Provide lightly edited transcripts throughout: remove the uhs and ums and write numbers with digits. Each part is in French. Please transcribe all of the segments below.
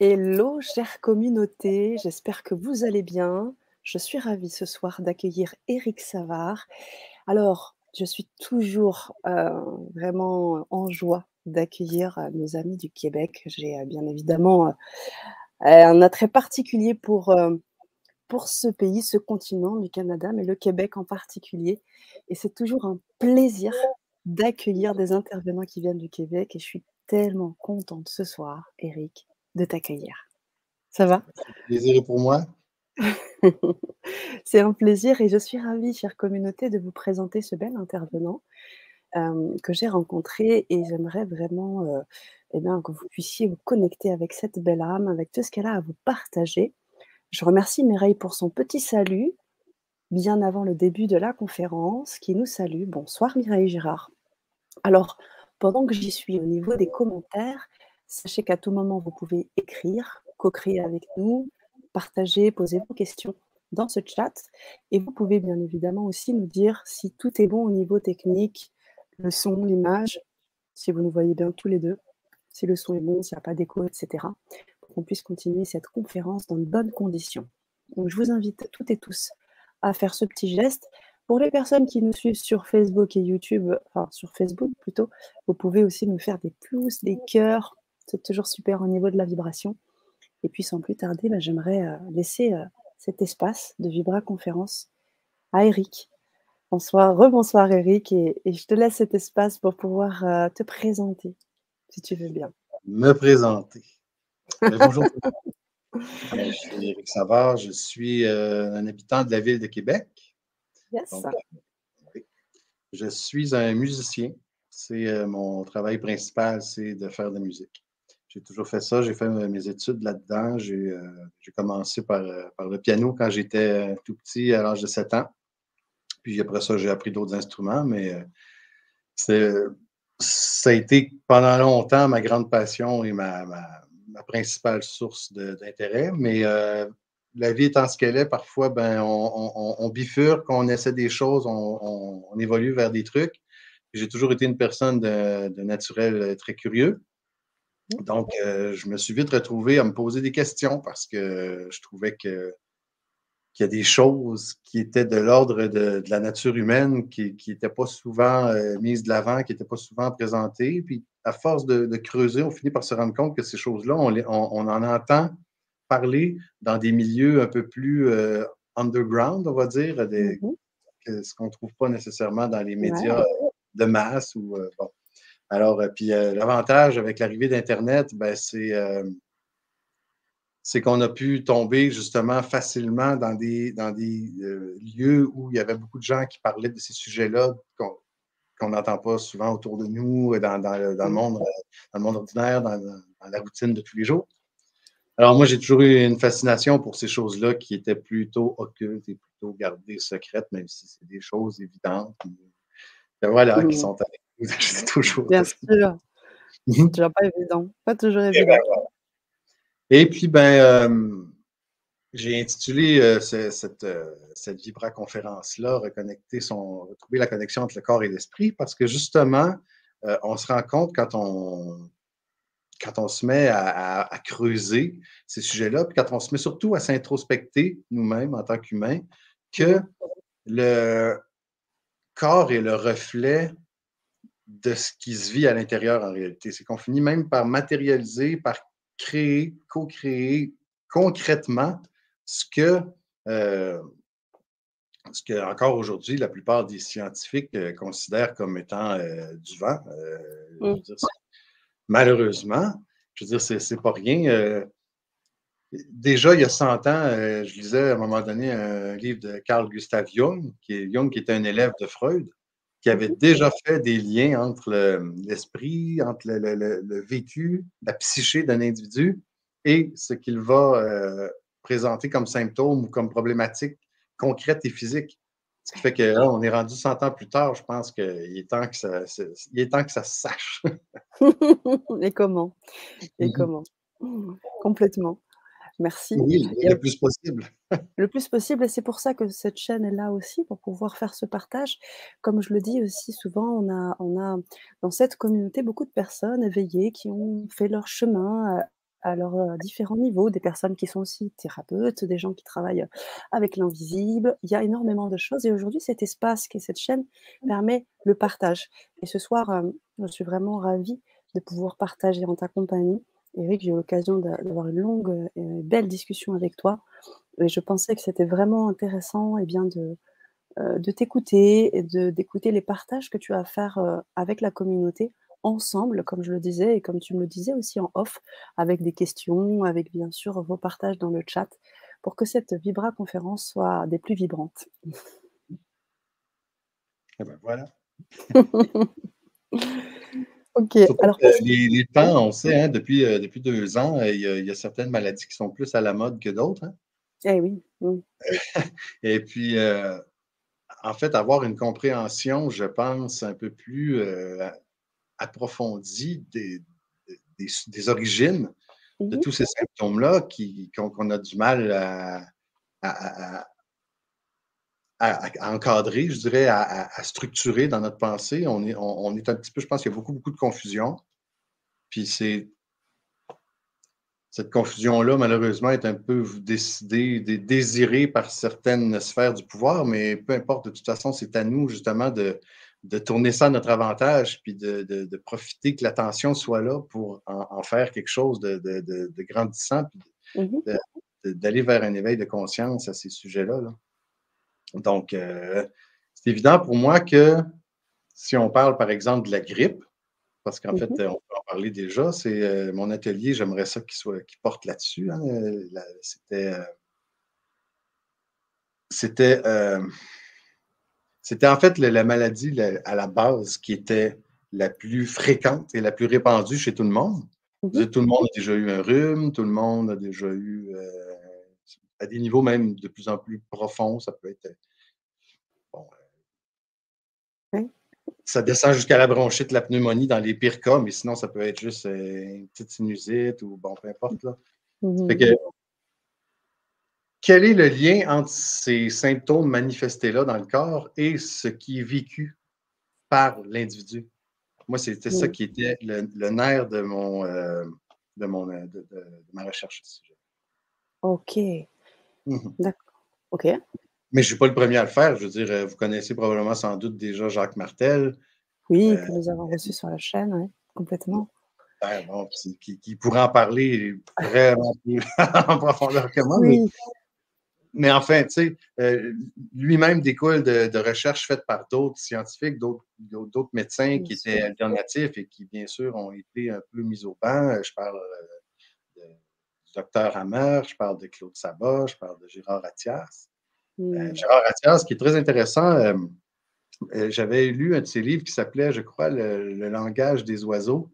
Hello, chère communauté, j'espère que vous allez bien. Je suis ravie ce soir d'accueillir Éric Savard. Alors, je suis toujours vraiment en joie d'accueillir nos amis du Québec. J'ai bien évidemment un attrait particulier pour ce pays, ce continent du Canada, mais le Québec en particulier. Et c'est toujours un plaisir d'accueillir des intervenants qui viennent du Québec. Et je suis tellement contente ce soir, Éric, de t'accueillir. Ça va? Le plaisir est pour moi. C'est un plaisir et je suis ravie, chère communauté, de vous présenter ce bel intervenant, que j'ai rencontré et j'aimerais vraiment, eh bien, que vous puissiez vous connecter avec cette belle âme, avec tout ce qu'elle a à vous partager. Je remercie Mireille pour son petit salut, bien avant le début de la conférence, qui nous salue. Bonsoir Mireille Girard. Alors, pendant que j'y suis au niveau des commentaires, sachez qu'à tout moment, vous pouvez écrire, co-créer avec nous, partager, poser vos questions dans ce chat. Et vous pouvez bien évidemment aussi nous dire si tout est bon au niveau technique, le son, l'image, si vous nous voyez bien tous les deux, si le son est bon, s'il n'y a pas d'écho, etc. Pour qu'on puisse continuer cette conférence dans de bonnes conditions. Donc, je vous invite toutes et tous à faire ce petit geste. Pour les personnes qui nous suivent sur Facebook et YouTube, enfin sur Facebook plutôt, vous pouvez aussi nous faire des pouces, des cœurs. C'est toujours super au niveau de la vibration. Et puis sans plus tarder, j'aimerais laisser cet espace de Vibra Conférence à Eric. Bonsoir, rebonsoir Eric, et je te laisse cet espace pour pouvoir te présenter, si tu veux bien. Me présenter. Bonjour. Je suis Éric Savard, je suis un habitant de la ville de Québec. Yes. Donc, je suis un musicien. C'est mon travail principal, c'est de faire de la musique. J'ai toujours fait ça, j'ai fait mes études là-dedans. J'ai commencé par le piano quand j'étais tout petit, à l'âge de 7 ans. Puis après ça, j'ai appris d'autres instruments, mais ça a été pendant longtemps ma grande passion et ma principale source d'intérêt. Mais la vie étant ce qu'elle est, parfois, on bifurque, on essaie des choses, on évolue vers des trucs. J'ai toujours été une personne de naturel très curieux. Donc, je me suis vite retrouvé à me poser des questions parce que je trouvais qu'il y a des choses qui étaient de l'ordre de la nature humaine qui n'étaient pas souvent mises de l'avant, qui n'étaient pas souvent présentées. Puis, à force de creuser, on finit par se rendre compte que ces choses-là, on en entend parler dans des milieux un peu plus underground, on va dire, ce qu'on ne trouve pas nécessairement dans les médias de masse. Bon. Alors, puis l'avantage avec l'arrivée d'Internet, c'est qu'on a pu tomber justement facilement dans des lieux où il y avait beaucoup de gens qui parlaient de ces sujets-là qu'on n'entend pas souvent autour de nous, dans le monde ordinaire, dans la routine de tous les jours. Alors moi, j'ai toujours eu une fascination pour ces choses-là qui étaient plutôt occultes et plutôt gardées secrètes, même si c'est des choses évidentes. Voilà, qui sont avec nous toujours. Bien sûr, c'est toujours pas évident, pas toujours évident. Et puis, j'ai intitulé cette vibra-conférence-là retrouver la connexion entre le corps et l'esprit, parce que justement, on se rend compte quand on se met à creuser ces sujets-là, puis quand on se met surtout à s'introspecter nous-mêmes en tant qu'humains, que le corps est le reflet de ce qui se vit à l'intérieur en réalité. C'est qu'on finit même par matérialiser, par créer, co-créer concrètement ce que encore aujourd'hui, la plupart des scientifiques considèrent comme étant du vent. Je veux dire, malheureusement, je veux dire, c'est pas rien. Déjà, il y a 100 ans, je lisais à un moment donné un livre de Carl Gustav Jung, Jung qui était un élève de Freud, qui avait déjà fait des liens entre l'esprit, entre le vécu, la psyché d'un individu et ce qu'il va présenter comme symptômes ou comme problématiques concrètes et physiques. Ce qui fait que là, on est rendu 100 ans plus tard, je pense qu'il est temps que ça se sache. Et comment? Et comment? Complètement. Merci. Oui, Et le plus possible. le plus possible, et c'est pour ça que cette chaîne est là aussi, pour pouvoir faire ce partage. Comme je le dis aussi souvent, on a dans cette communauté beaucoup de personnes éveillées qui ont fait leur chemin, différents niveaux, des personnes qui sont aussi thérapeutes, des gens qui travaillent, avec l'invisible. Il y a énormément de choses et aujourd'hui, cet espace qui est cette chaîne permet le partage et ce soir, je suis vraiment ravie de pouvoir partager en ta compagnie. Et oui, que j'ai eu l'occasion d'avoir une longue, et belle discussion avec toi et je pensais que c'était vraiment intéressant et bien de t'écouter et d'écouter les partages que tu as à faire, avec la communauté, ensemble, comme je le disais et comme tu me le disais aussi en off, avec des questions, avec bien sûr vos partages dans le chat, pour que cette Vibra conférence soit des plus vibrantes. Et ben voilà. OK, Surtout alors que pour ce les oui? temps, on sait, hein, depuis 2 ans, il y a certaines maladies qui sont plus à la mode que d'autres, hein. Eh oui, mmh. Et puis, en fait, avoir une compréhension, je pense, un peu plus, approfondie des origines Mmh de mh. tous ces symptômes-là qu'on a du mal à à encadrer, je dirais, à structurer dans notre pensée. On est un petit peu, je pense qu'il y a beaucoup, beaucoup de confusion. Puis cette confusion-là, malheureusement, est un peu décidée, désirée par certaines sphères du pouvoir, mais peu importe, de toute façon, c'est à nous, justement, de tourner ça à notre avantage, puis de profiter que l'attention soit là pour en faire quelque chose de grandissant, puis Mmh. de- d'aller vers un éveil de conscience à ces sujets-là, là. Donc, c'est évident pour moi que si on parle, par exemple, de la grippe, parce qu'en fait, Mmh. on peut en parler déjà, c'est mon atelier, j'aimerais ça qu'il porte là-dessus, hein, c'était, c'était en fait la maladie à la base qui était la plus fréquente et la plus répandue chez tout le monde. Mmh. Tout le monde a déjà eu un rhume, tout le monde a déjà eu, à des niveaux même de plus en plus profonds, ça peut être, bon, Oui. ça descend jusqu'à la bronchite, la pneumonie dans les pires cas, mais sinon, ça peut être juste une petite sinusite ou bon, peu importe, là. Fait Mmh. que, quel est le lien entre ces symptômes manifestés-là dans le corps et ce qui est vécu par l'individu? Moi, c'était ça Mmh. qui était le nerf de ma recherche à ce sujet. OK, Mmh. d'accord. OK. Mais je ne suis pas le premier à le faire. Je veux dire, vous connaissez probablement sans doute déjà Jacques Martel, Oui, heu, que nous avons reçu sur la chaîne, ouais, complètement. bon, qui pourrait en parler vraiment plus en profondeur que moi, Oui. mais enfin, tu sais, lui-même découle de recherches faites par d'autres scientifiques, d'autres médecins Bien qui étaient sûr. alternatifs et qui, bien sûr, ont été un peu mis au banc. Je parle du docteur Hammer, je parle de Claude Sabat, je parle de Gérard Attias. Mmh. Gérard Attias, qui est très intéressant, j'avais lu un de ses livres qui s'appelait, je crois, Le langage des oiseaux,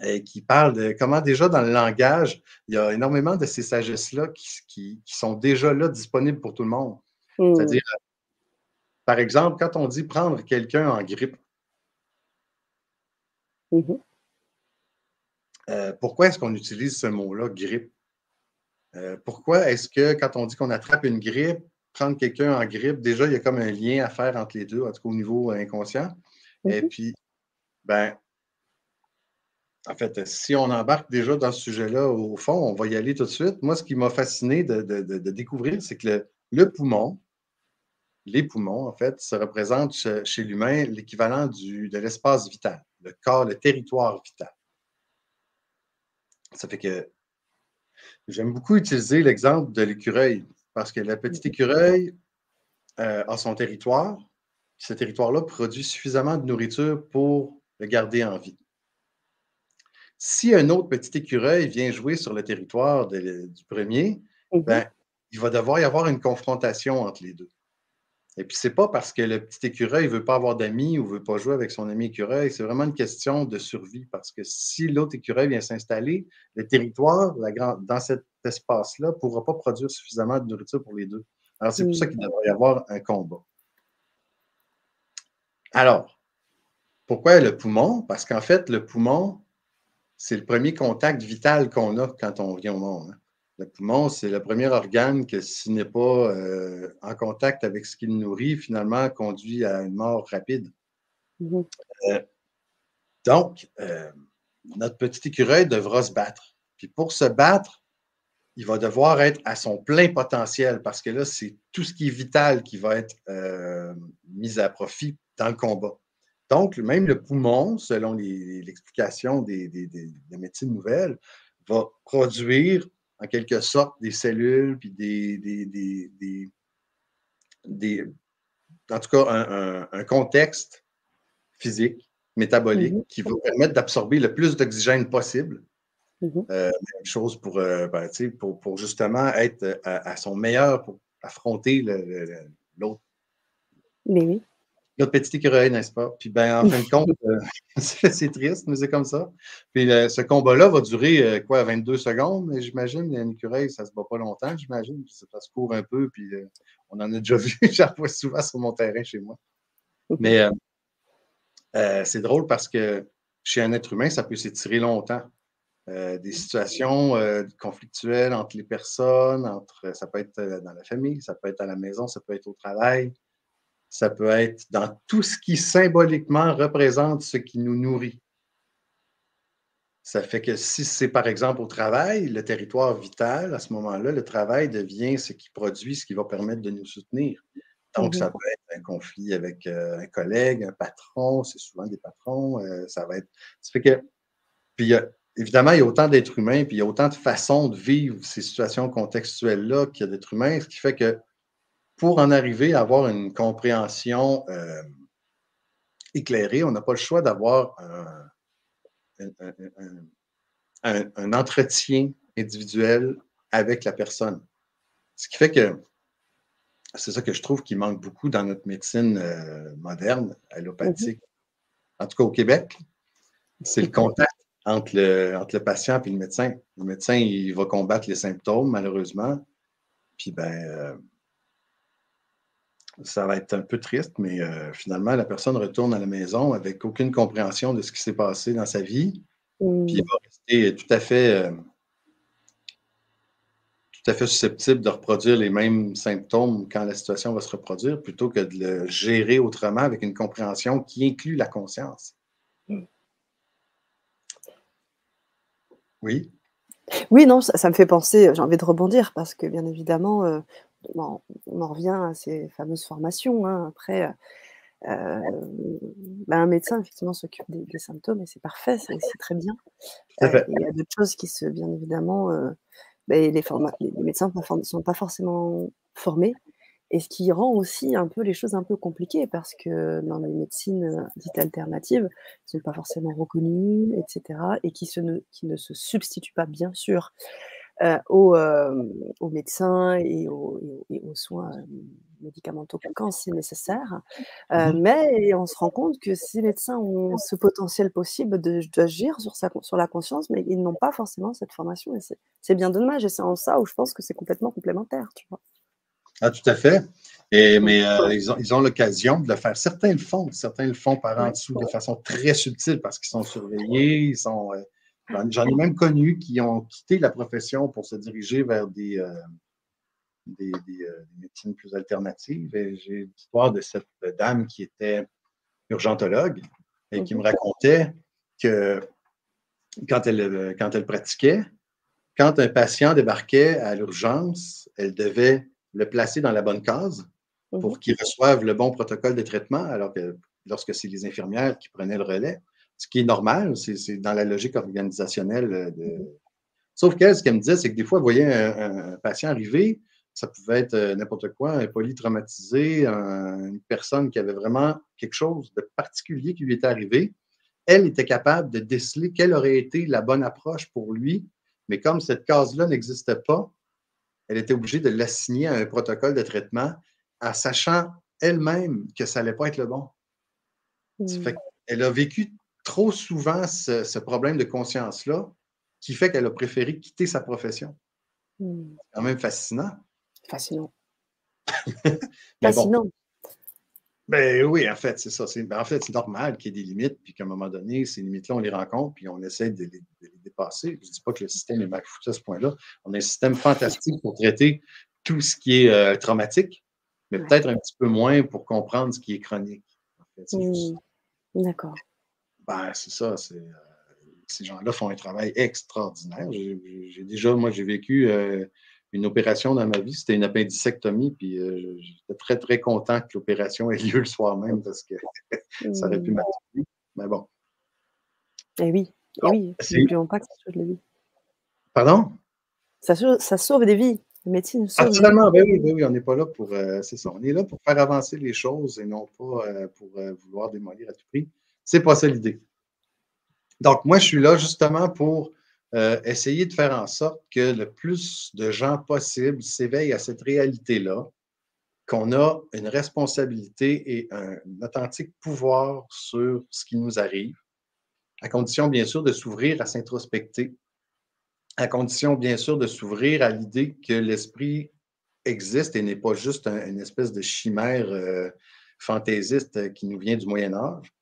et qui parle de comment déjà dans le langage, il y a énormément de ces sagesses-là qui sont déjà là, disponibles pour tout le monde. Mmh. C'est-à-dire, par exemple, quand on dit prendre quelqu'un en grippe, Mmh mh. pourquoi est-ce qu'on utilise ce mot-là, grippe? Pourquoi est-ce que quand on dit qu'on attrape une grippe, prendre quelqu'un en grippe, déjà, il y a comme un lien à faire entre les deux, en tout cas au niveau inconscient. Mmh Et mh. puis, ben, en fait, si on embarque déjà dans ce sujet-là, au fond, on va y aller tout de suite. Moi, ce qui m'a fasciné de découvrir, c'est que le poumon, les poumons, en fait, ça représente chez l'humain l'équivalent de l'espace vital, le corps, le territoire vital. Ça fait que j'aime beaucoup utiliser l'exemple de l'écureuil, parce que la petite Mmh. écureuil a son territoire. Ce territoire-là produit suffisamment de nourriture pour le garder en vie. Si un autre petit écureuil vient jouer sur le territoire du premier, Mmh mh. ben, il va devoir y avoir une confrontation entre les deux. Et puis, c'est pas parce que le petit écureuil veut pas avoir d'amis ou veut pas jouer avec son ami écureuil, c'est vraiment une question de survie parce que si l'autre écureuil vient s'installer, le territoire dans cet espace-là ne pourra pas produire suffisamment de nourriture pour les deux. Alors, c'est pour ça Mmh. qu'il devrait y avoir un combat. Alors, pourquoi le poumon? Parce qu'en fait, le poumon, c'est le premier contact vital qu'on a quand on vient au monde, hein. Le poumon, c'est le premier organe que s'il n'est pas en contact avec ce qui le nourrit, finalement, conduit à une mort rapide. Mmh mh. Euh, donc, notre petit écureuil devra se battre. Puis pour se battre, il va devoir être à son plein potentiel parce que là, c'est tout ce qui est vital qui va être mis à profit dans le combat. Donc, même le poumon, selon l'explication des médecines nouvelles, va produire en quelque sorte des cellules, puis en tout cas un contexte physique, métabolique, qui va permettre d'absorber le plus d'oxygène possible. Même chose pour, pour justement être à son meilleur pour affronter l'autre. Oui. Notre petit écureuil, n'est-ce pas? Puis, ben, en fin de compte, c'est triste, mais c'est comme ça. Puis, ce combat-là va durer, 22 secondes, mais j'imagine. Un écureuil, ça se bat pas longtemps, j'imagine. Ça se court un peu, puis on en a déjà vu. J'en vois souvent sur mon terrain chez moi. Mais c'est drôle parce que chez un être humain, ça peut s'étirer longtemps. Des situations conflictuelles entre les personnes, ça peut être dans la famille, ça peut être à la maison, ça peut être au travail. Ça peut être dans tout ce qui symboliquement représente ce qui nous nourrit. Ça fait que si c'est par exemple au travail, le territoire vital, à ce moment-là, le travail devient ce qui produit, ce qui va permettre de nous soutenir. Donc, ça peut être un conflit avec un collègue, un patron, c'est souvent des patrons, ça va être. Ça fait que, puis évidemment, il y a autant d'êtres humains, puis il y a autant de façons de vivre ces situations contextuelles-là qu'il y a d'êtres humains, ce qui fait que pour en arriver à avoir une compréhension éclairée, on n'a pas le choix d'avoir un entretien individuel avec la personne. Ce qui fait que c'est ça que je trouve qui manque beaucoup dans notre médecine moderne, allopathique, en tout cas au Québec, c'est le contact entre le patient et le médecin. Le médecin, il va combattre les symptômes, malheureusement. Puis, ben, ça va être un peu triste, mais finalement, la personne retourne à la maison avec aucune compréhension de ce qui s'est passé dans sa vie. Puis il va rester tout à fait susceptible de reproduire les mêmes symptômes quand la situation va se reproduire, plutôt que de le gérer autrement avec une compréhension qui inclut la conscience. Oui? Oui, non, ça me fait penser, j'ai envie de rebondir parce que bien évidemment, on en revient à ces fameuses formations, hein. Après, un médecin effectivement s'occupe des symptômes et c'est parfait, c'est très bien. Tout à fait. Il y a d'autres choses qui se bien évidemment, les médecins sont pas forcément formés et ce qui rend aussi un peu les choses un peu compliquées parce que dans les médecines, dites alternatives, qui sont pas forcément reconnues et cetera et qui ne se substituent pas bien sûr, aux médecins et aux soins, médicamenteux quand c'est nécessaire. Mais on se rend compte que ces médecins ont ce potentiel possible d'agir sur la conscience, mais ils n'ont pas forcément cette formation et c'est bien dommage et c'est en ça où je pense que c'est complètement complémentaire, tu vois? Ah, tout à fait. Mais ils ont l'occasion de le faire. Certains le font par en dessous de façon très subtile parce qu'ils sont surveillés. J'en ai même connu qui ont quitté la profession pour se diriger vers des médecines plus alternatives. Et j'ai l'histoire de cette dame qui était urgentologue et qui me racontait que quand elle pratiquait, quand un patient débarquait à l'urgence, elle devait le placer dans la bonne case pour qu'il reçoive le bon protocole de traitement, alors que lorsque c'est les infirmières qui prenaient le relais, ce qui est normal, c'est dans la logique organisationnelle. Sauf qu'elle, ce qu'elle me disait, c'est que des fois, elle voyait un patient arriver, ça pouvait être n'importe quoi, un polytraumatisé, une personne qui avait vraiment quelque chose de particulier qui lui était arrivé. Elle était capable de déceler quelle aurait été la bonne approche pour lui, mais comme cette case-là n'existait pas, elle était obligée de l'assigner à un protocole de traitement en sachant elle-même que ça n'allait pas être le bon. Ça fait qu'elle a vécu trop souvent ce problème de conscience-là qui fait qu'elle a préféré quitter sa profession. C'est quand même fascinant. Fascinant. Mais bon, Fascinant. ben oui, en fait, c'est ça. En fait, c'est normal qu'il y ait des limites, puis qu'à un moment donné, ces limites-là, on les rencontre, puis on essaie de les dépasser. Je ne dis pas que le système est mal foutu à ce point-là. On a un système fantastique pour traiter tout ce qui est traumatique, mais peut-être un petit peu moins pour comprendre ce qui est chronique. En fait, c'est juste ça. D'accord. Ben, c'est ça. ces gens-là font un travail extraordinaire. Moi, j'ai vécu une opération dans ma vie, c'était une appendicectomie, puis j'étais très, très content que l'opération ait lieu le soir même parce que ça aurait pu Mmh. m'arriver. Mais bon. Et oui, C'est- n'oublions pas que ça sauve des vies. Pardon? Ça sauve des vies. La médecine sauve des vies. Absolument, ben oui, on n'est pas là pour, c'est ça, on est là pour faire avancer les choses et non pas pour vouloir démolir à tout prix. C'est pas ça l'idée. Donc, moi, je suis là justement pour essayer de faire en sorte que le plus de gens possible s'éveillent à cette réalité-là, qu'on a une responsabilité et un authentique pouvoir sur ce qui nous arrive, à condition, bien sûr, de s'ouvrir à s'introspecter, à condition, bien sûr, de s'ouvrir à l'idée que l'esprit existe et n'est pas juste une espèce de chimère fantaisiste qui nous vient du Moyen Âge,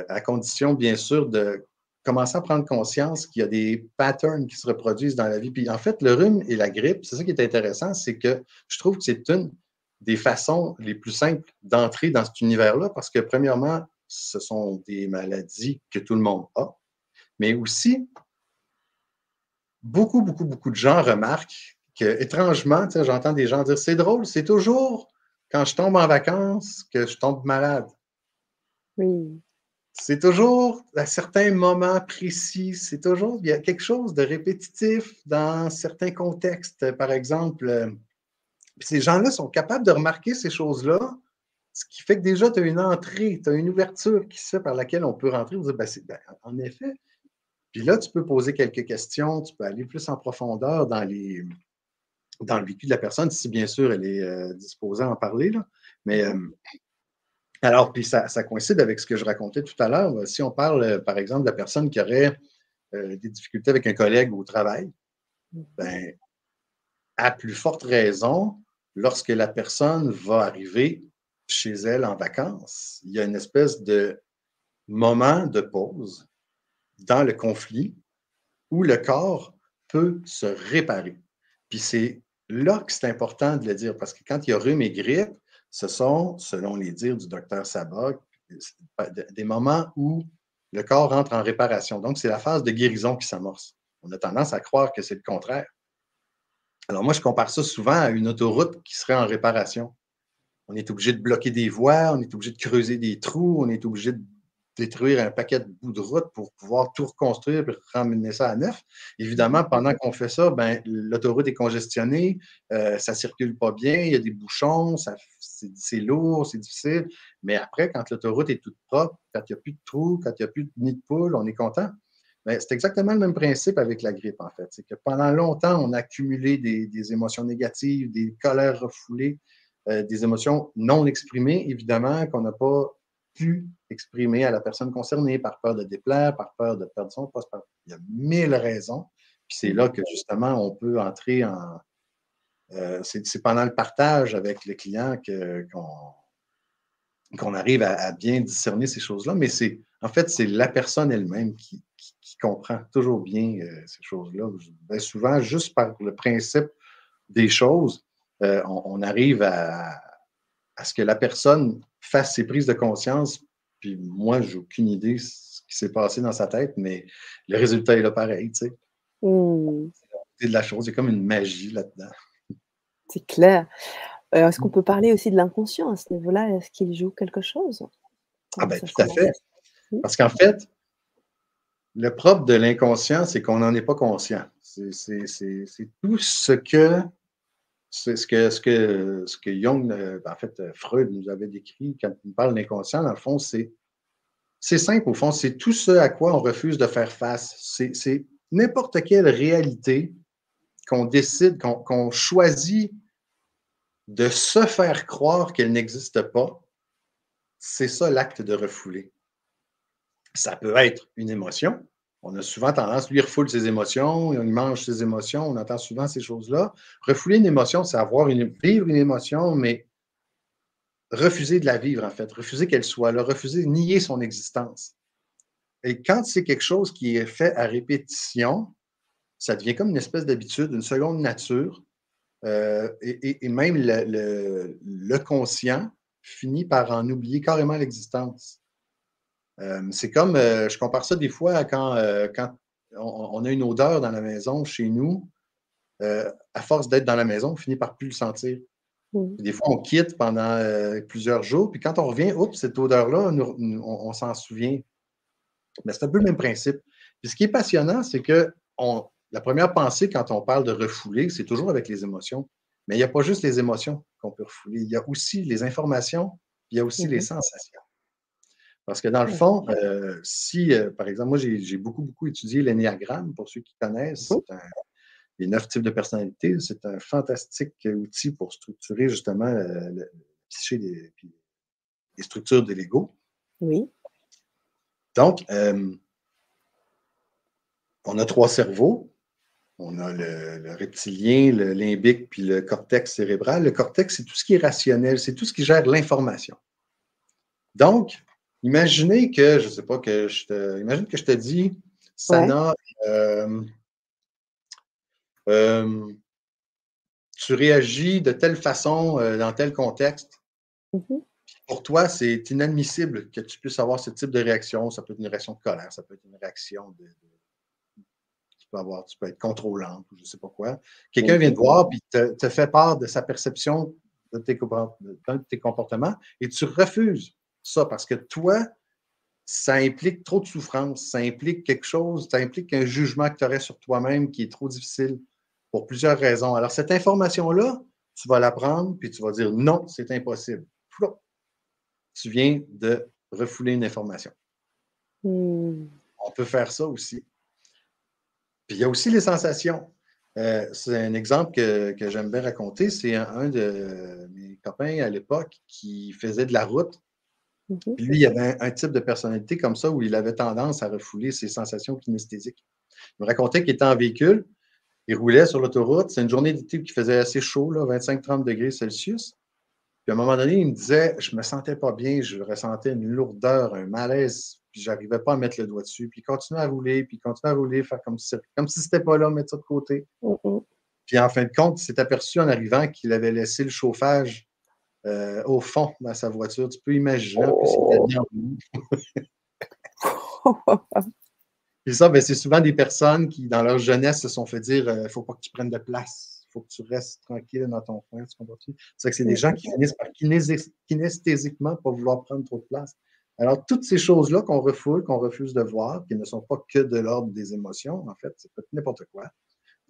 à condition, bien sûr, de commencer à prendre conscience qu'il y a des patterns qui se reproduisent dans la vie. Puis en fait, le rhume et la grippe, c'est ça qui est intéressant, c'est que je trouve que c'est une des façons les plus simples d'entrer dans cet univers-là parce que, premièrement, ce sont des maladies que tout le monde a, mais aussi, beaucoup, beaucoup, beaucoup de gens remarquent que, étrangement, j'entends des gens dire c'est drôle, c'est toujours quand je tombe en vacances que je tombe malade. Oui. C'est toujours à certains moments précis, c'est toujours, il y a quelque chose de répétitif dans certains contextes. Par exemple, ces gens-là sont capables de remarquer ces choses-là, ce qui fait que déjà, tu as une entrée, tu as une ouverture qui se fait par laquelle on peut rentrer. Dire, en effet. Puis là, tu peux poser quelques questions, tu peux aller plus en profondeur dans le vécu de la personne, si bien sûr elle est disposée à en parler. Là. Mais alors, puis ça coïncide avec ce que je racontais tout à l'heure. Si on parle, par exemple, de la personne qui aurait des difficultés avec un collègue au travail, Mmh. ben, à plus forte raison, lorsque la personne va arriver chez elle en vacances, il y a une espèce de moment de pause dans le conflit où le corps peut se réparer. Puis c'est là que c'est important de le dire, parce que quand il y a rhume et grippe, ce sont, selon les dires du docteur Sabat, des moments où le corps entre en réparation. Donc, c'est la phase de guérison qui s'amorce. On a tendance à croire que c'est le contraire. Alors, moi, je compare ça souvent à une autoroute qui serait en réparation. On est obligé de bloquer des voies, on est obligé de creuser des trous, on est obligé de détruire un paquet de bouts de route pour pouvoir tout reconstruire et ramener ça à neuf. Mmh. Évidemment, pendant qu'on fait ça, ben, l'autoroute est congestionnée, ça ne circule pas bien, il y a des bouchons, c'est lourd, c'est difficile. Mais après, quand l'autoroute est toute propre, quand il n'y a plus de trous, quand il n'y a plus de nid de poule, on est content. Ben, c'est exactement le même principe avec la grippe, en fait. C'est que pendant longtemps, on a accumulé des émotions négatives, des colères refoulées, des émotions non exprimées, évidemment, qu'on n'a pas pu exprimer à la personne concernée par peur de déplaire, par peur de perdre son poste. Il y a 1000 raisons. Puis c'est Mmh. là que justement, on peut entrer en. C'est pendant le partage avec le client qu'on arrive à bien discerner ces choses-là. Mais en fait, c'est la personne elle-même qui comprend toujours bien ces choses-là. Bien souvent, juste par le principe des choses, on arrive à ce que la personne fasse ses prises de conscience. Puis moi, j'ai aucune idée de ce qui s'est passé dans sa tête, mais le résultat est là pareil, tu sais. Mmh. C'est de la chose, il y a comme une magie là-dedans. C'est clair. Est-ce qu'on peut parler aussi de l'inconscient à ce niveau-là? Est-ce qu'il joue quelque chose? Ah Comment ben ça se tout à fait. manifeste? Mmh. Parce qu'en fait, le propre de l'inconscient, c'est qu'on n'en est pas conscient. C'est tout ce que ce que Jung, en fait, Freud nous avait décrit quand il parle d'inconscient, dans le fond, c'est simple, au fond, c'est tout ce à quoi on refuse de faire face. C'est n'importe quelle réalité qu'on décide, qu'on choisit de se faire croire qu'elle n'existe pas. C'est ça l'acte de refouler. Ça peut être une émotion. On a souvent tendance, lui, il refoule ses émotions, il mange ses émotions, on entend souvent ces choses-là. Refouler une émotion, c'est vivre une émotion, mais refuser de la vivre, en fait, refuser qu'elle soit là, refuser, nier son existence. Et quand c'est quelque chose qui est fait à répétition, ça devient comme une espèce d'habitude, une seconde nature. Et même le conscient finit par en oublier carrément l'existence. C'est comme, je compare ça des fois à quand on a une odeur dans la maison chez nous, à force d'être dans la maison, on finit par plus le sentir. Mmh. Des fois, on quitte pendant plusieurs jours, puis quand on revient, oups, cette odeur-là, on s'en souvient. Mais c'est un peu le même principe. Puis ce qui est passionnant, c'est que la première pensée quand on parle de refouler, c'est toujours avec les émotions. Mais il n'y a pas juste les émotions qu'on peut refouler. Il y a aussi les informations, puis il y a aussi les Mmh. sensations. Parce que dans le Ouais. fond, si, par exemple, moi, j'ai beaucoup, beaucoup étudié l'énéagramme, pour ceux qui connaissent, Mmh. les 9 types de personnalité, c'est un fantastique outil pour structurer justement le psyché puis les structures de l'ego. Oui. Donc, on a 3 cerveaux. On a le reptilien, le limbique, puis le cortex cérébral. Le cortex, c'est tout ce qui est rationnel, c'est tout ce qui gère l'information. Donc, imaginez que, je ne sais pas, imagine que je te dis, Ouais. Sana, euh, euh, tu réagis de telle façon dans tel contexte. Mmh. Pour toi, c'est inadmissible que tu puisses avoir ce type de réaction. Ça peut être une réaction de colère, ça peut être une réaction tu peux être contrôlante ou je ne sais pas quoi. Quelqu'un vient Mmh. te voir et te fait part de sa perception d'un de tes comportements et tu refuses ça parce que toi, ça implique trop de souffrance, ça implique quelque chose, ça implique un jugement que tu aurais sur toi-même qui est trop difficile pour plusieurs raisons. Alors, cette information-là, tu vas la prendre puis tu vas dire non, c'est impossible. Flop. Tu viens de refouler une information. Mmh. On peut faire ça aussi. Puis il y a aussi les sensations. C'est un exemple que j'aime bien raconter. C'est un de mes copains à l'époque qui faisait de la route. Mmh. Puis lui, il avait un type de personnalité comme ça où il avait tendance à refouler ses sensations kinesthésiques. Il me racontait qu'il était en véhicule, il roulait sur l'autoroute. C'est une journée d'été qui faisait assez chaud, 25-30 degrés Celsius. Puis à un moment donné, il me disait, je me sentais pas bien, je ressentais une lourdeur, un malaise, puis j'arrivais pas à mettre le doigt dessus. Puis il continuait à rouler, puis il continuait à rouler, faire comme si c'était pas là, mettre ça de côté. Mmh mh. Puis en fin de compte, il s'est aperçu en arrivant qu'il avait laissé le chauffage au fond dans sa voiture. Tu peux imaginer, en plus, il était Oh! bien rouillé. Puis ça, ben, c'est souvent des personnes qui, dans leur jeunesse, se sont fait dire il ne faut pas que tu prennes de place, il faut que tu restes tranquille dans ton coin. Tu comprends-tu? C'est que c'est des Mmh gens mh. qui finissent par kinesthésiquement pas vouloir prendre trop de place. Alors, toutes ces choses-là qu'on refoule, qu'on refuse de voir, qui ne sont pas que de l'ordre des émotions, en fait, c'est peut-être n'importe quoi,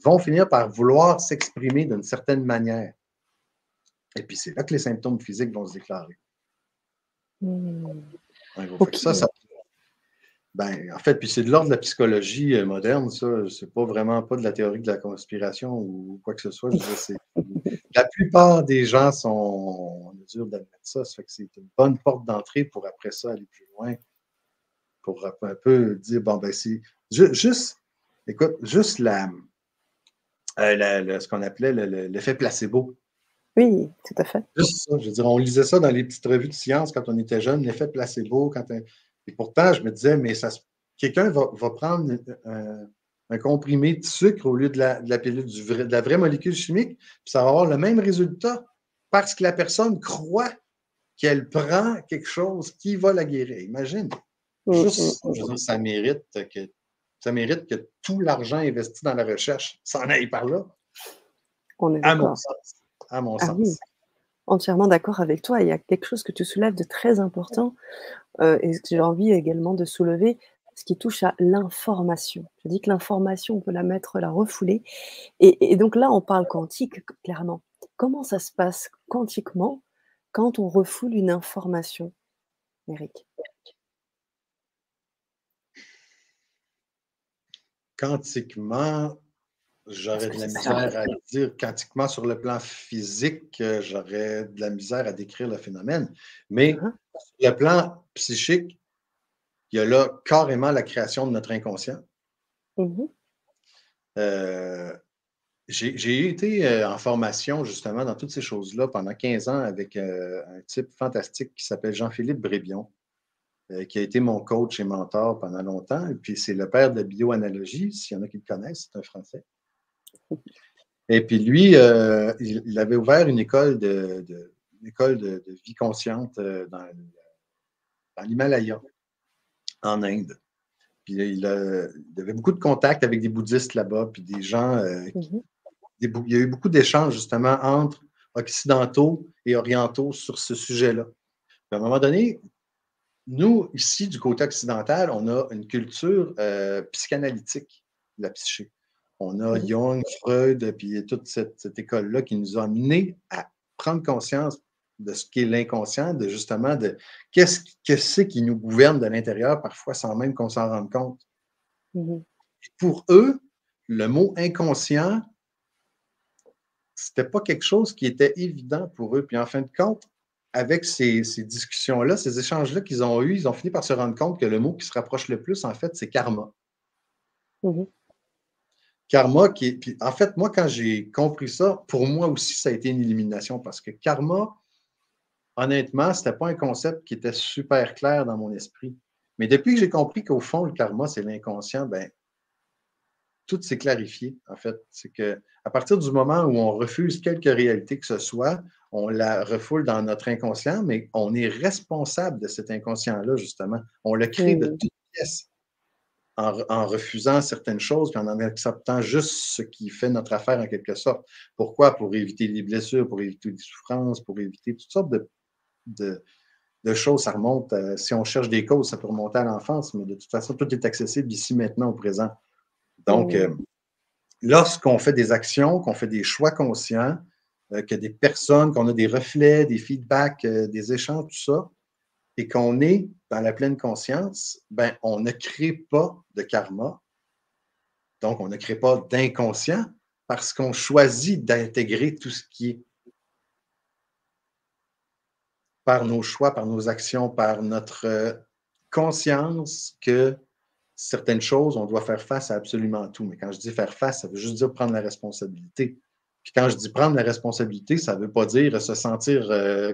vont finir par vouloir s'exprimer d'une certaine manière. Et puis, c'est là que les symptômes physiques vont se déclarer. Mmh. Ouais, fait que ça, OK. ben, en fait, puis c'est de l'ordre de la psychologie moderne, ça. C'est pas vraiment pas de la théorie de la conspiration ou quoi que ce soit. Je veux dire, la plupart des gens sont en mesure d'admettre ça. Ça fait que c'est une bonne porte d'entrée pour après ça aller plus loin, pour un peu dire, bon, ben, c'est juste, écoute, juste ce qu'on appelait l'effet placebo. Oui, tout à fait. Juste ça. Je veux dire, on lisait ça dans les petites revues de science quand on était jeune, l'effet placebo. Et pourtant, je me disais, mais quelqu'un va prendre un comprimé de sucre au lieu de la pilule, de la vraie molécule chimique, puis ça va avoir le même résultat parce que la personne croit qu'elle prend quelque chose qui va la guérir. Imagine. Mmh Juste mh, ça, je mmh. veux dire, ça mérite que tout l'argent investi dans la recherche s'en aille par là, On est à mon d'accord. sens. À mon Ah oui, sens. entièrement d'accord avec toi. Il y a quelque chose que tu soulèves de très important, et ce que j'ai envie également de soulever, ce qui touche à l'information. Je dis que l'information, on peut la mettre, la refouler et donc là, on parle quantique, clairement. Comment ça se passe quantiquement quand on refoule une information, Eric? Quantiquement, Parce j'aurais que de la c'est ça. misère à dire quantiquement sur le plan physique, j'aurais de la misère à décrire le phénomène. Hein, Mais hein. sur le plan psychique, il y a là carrément la création de notre inconscient. Mmh. Euh, j'ai été en formation justement dans toutes ces choses-là pendant 15 ans avec un type fantastique qui s'appelle Jean-Philippe Brébion, qui a été mon coach et mentor pendant longtemps. Et puis c'est le père de la bioanalogie, s'il y en a qui le connaissent, c'est un Français. Et puis lui, il avait ouvert une école une école de vie consciente dans l'Himalaya. en Inde. Puis il avait beaucoup de contacts avec des bouddhistes là-bas, puis des gens. Il y a eu beaucoup d'échanges justement entre occidentaux et orientaux sur ce sujet-là. Puis à un moment donné, nous, ici, du côté occidental, on a une culture psychanalytique de la psyché. On a Jung, Freud, puis toute cette école-là qui nous a amenés à prendre conscience de ce qu'est l'inconscient, de justement de qu'est-ce que c'est qui nous gouverne de l'intérieur, parfois sans même qu'on s'en rende compte. Et pour eux, le mot inconscient, c'était pas quelque chose qui était évident pour eux. Puis en fin de compte, avec ces discussions-là, ces échanges-là qu'ils ont eus, ils ont fini par se rendre compte que le mot qui se rapproche le plus, en fait, c'est karma. Karma qui est. Puis en fait, moi, quand j'ai compris ça, pour moi aussi, ça a été une illumination parce que karma, honnêtement, c'était pas un concept qui était super clair dans mon esprit. Mais depuis que j'ai compris qu'au fond, le karma, c'est l'inconscient, ben, tout s'est clarifié, en fait. C'est qu'à partir du moment où on refuse quelque réalité que ce soit, on la refoule dans notre inconscient, mais on est responsable de cet inconscient-là, justement. On le crée de toutes pièces en refusant certaines choses, puis en acceptant juste ce qui fait notre affaire en quelque sorte. Pourquoi? Pour éviter les blessures, pour éviter les souffrances, pour éviter toutes sortes de choses. Ça remonte, si on cherche des causes, ça peut remonter à l'enfance, mais de toute façon, tout est accessible ici, maintenant, au présent. Donc, lorsqu'on fait des actions, qu'on fait des choix conscients, que des personnes, qu'on a des reflets, des feedbacks, des échanges, tout ça, et qu'on est dans la pleine conscience, ben, on ne crée pas de karma. Donc, on ne crée pas d'inconscient parce qu'on choisit d'intégrer tout ce qui est par nos choix, par nos actions, par notre conscience que certaines choses, on doit faire face à absolument tout. Mais quand je dis faire face, ça veut juste dire prendre la responsabilité. Puis quand je dis prendre la responsabilité, ça ne veut pas dire se sentir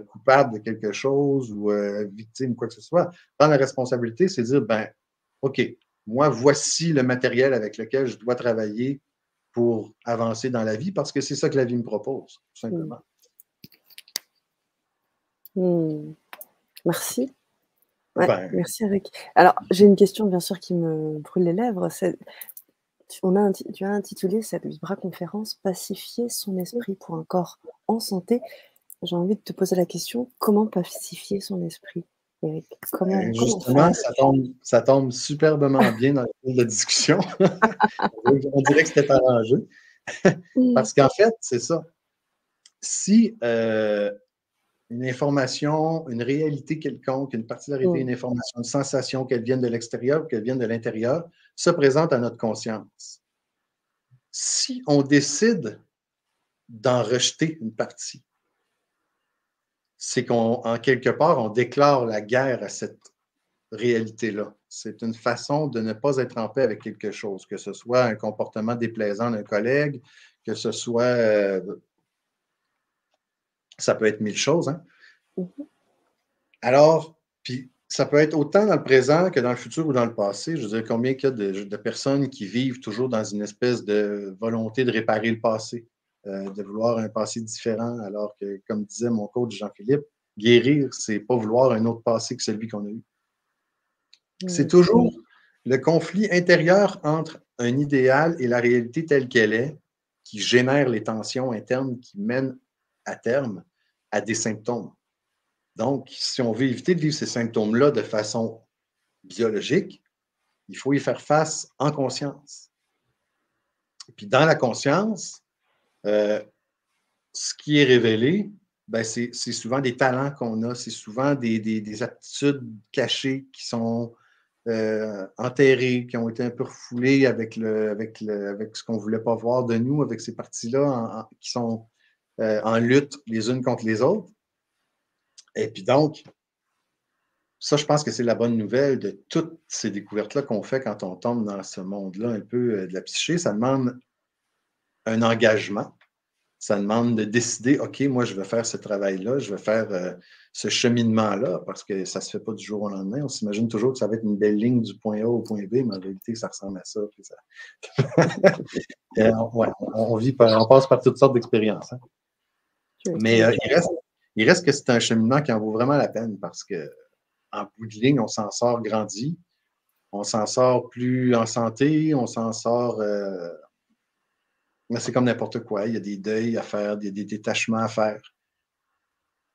coupable de quelque chose ou victime ou quoi que ce soit. Prendre la responsabilité, c'est dire, ben, OK, moi, voici le matériel avec lequel je dois travailler pour avancer dans la vie parce que c'est ça que la vie me propose, tout simplement. Merci. Ouais, merci Eric. Alors, j'ai une question bien sûr qui me brûle les lèvres. Tu as intitulé cette vibra-conférence « Pacifier son esprit pour un corps en santé ». J'ai envie de te poser la question, comment pacifier son esprit, Eric? Justement, ça tombe superbement bien dans le cours de discussion. On dirait que c'était arrangé. Parce qu'en fait, c'est ça. Si une information, une réalité quelconque, une particularité, une information, une sensation, qu'elle vienne de l'extérieur ou qu'elle vienne de l'intérieur, se présente à notre conscience. Si on décide d'en rejeter une partie, c'est qu'en quelque part, on déclare la guerre à cette réalité-là. C'est une façon de ne pas être en paix avec quelque chose, que ce soit un comportement déplaisant d'un collègue, que ce soit... ça peut être mille choses, hein? Alors, puis ça peut être autant dans le présent que dans le futur ou dans le passé. Je veux dire, combien il y a de personnes qui vivent toujours dans une espèce de volonté de réparer le passé, de vouloir un passé différent, alors que, comme disait mon coach Jean-Philippe, guérir, c'est pas vouloir un autre passé que celui qu'on a eu. C'est toujours le conflit intérieur entre un idéal et la réalité telle qu'elle est qui génère les tensions internes qui mènent à terme à des symptômes. Donc, si on veut éviter de vivre ces symptômes-là de façon biologique, il faut y faire face en conscience. Et puis, dans la conscience, ce qui est révélé, ben c'est souvent des talents qu'on a, c'est souvent des aptitudes cachées qui sont enterrées, qui ont été un peu refoulées avec ce qu'on ne voulait pas voir de nous, avec ces parties-là qui sont en lutte les unes contre les autres. Et puis donc, ça, je pense que c'est la bonne nouvelle de toutes ces découvertes-là qu'on fait quand on tombe dans ce monde-là un peu de la psyché. Ça demande un engagement. Ça demande de décider, OK, moi, je vais faire ce travail-là, je vais faire ce cheminement-là, parce que ça ne se fait pas du jour au lendemain. On s'imagine toujours que ça va être une belle ligne du point A au point B, mais en réalité, ça ressemble à ça. Ouais, on passe par toutes sortes d'expériences. Hein. Mais il reste que c'est un cheminement qui en vaut vraiment la peine, parce que en bout de ligne, on s'en sort grandi, on s'en sort plus en santé, on s'en sort. Mais c'est comme n'importe quoi. Il y a des deuils à faire, des détachements à faire.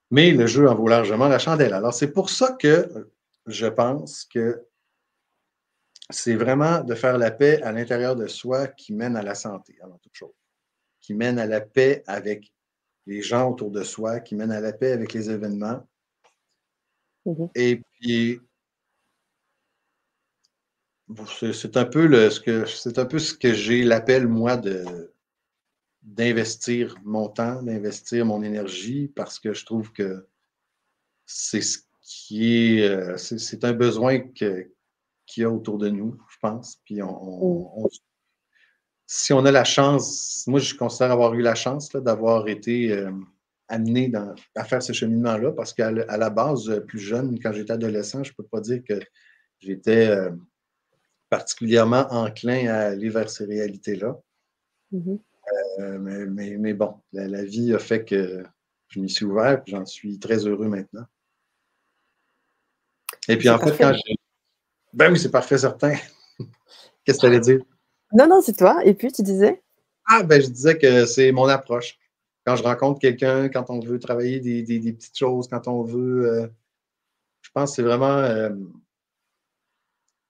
Mais le jeu en vaut largement la chandelle. Alors, c'est pour ça que je pense que c'est vraiment de faire la paix à l'intérieur de soi qui mène à la santé, avant toute chose. Qui mène à la paix avec les gens autour de soi, qui mène à la paix avec les événements. Mmh. Et puis, c'est un peu ce que j'ai l'appel, moi, d'investir mon temps, d'investir mon énergie, parce que je trouve que c'est ce qui est, c'est un besoin qu'il y a autour de nous, je pense. Puis Mmh. si on a la chance, moi je considère avoir eu la chance là, d'avoir été amené à faire ce cheminement-là, parce qu'à la base, plus jeune, quand j'étais adolescent, je ne peux pas dire que j'étais particulièrement enclin à aller vers ces réalités-là. Mmh. Mais bon, la vie a fait que je m'y suis ouvert, et j'en suis très heureux maintenant. Et puis C'est en fait, parfait. Ben oui, c'est parfait, certain. Qu'est-ce que tu allais dire? Non, non, c'est toi et puis tu disais? Ah, ben je disais que c'est mon approche. Quand je rencontre quelqu'un, quand on veut travailler des petites choses, quand on veut. Je pense que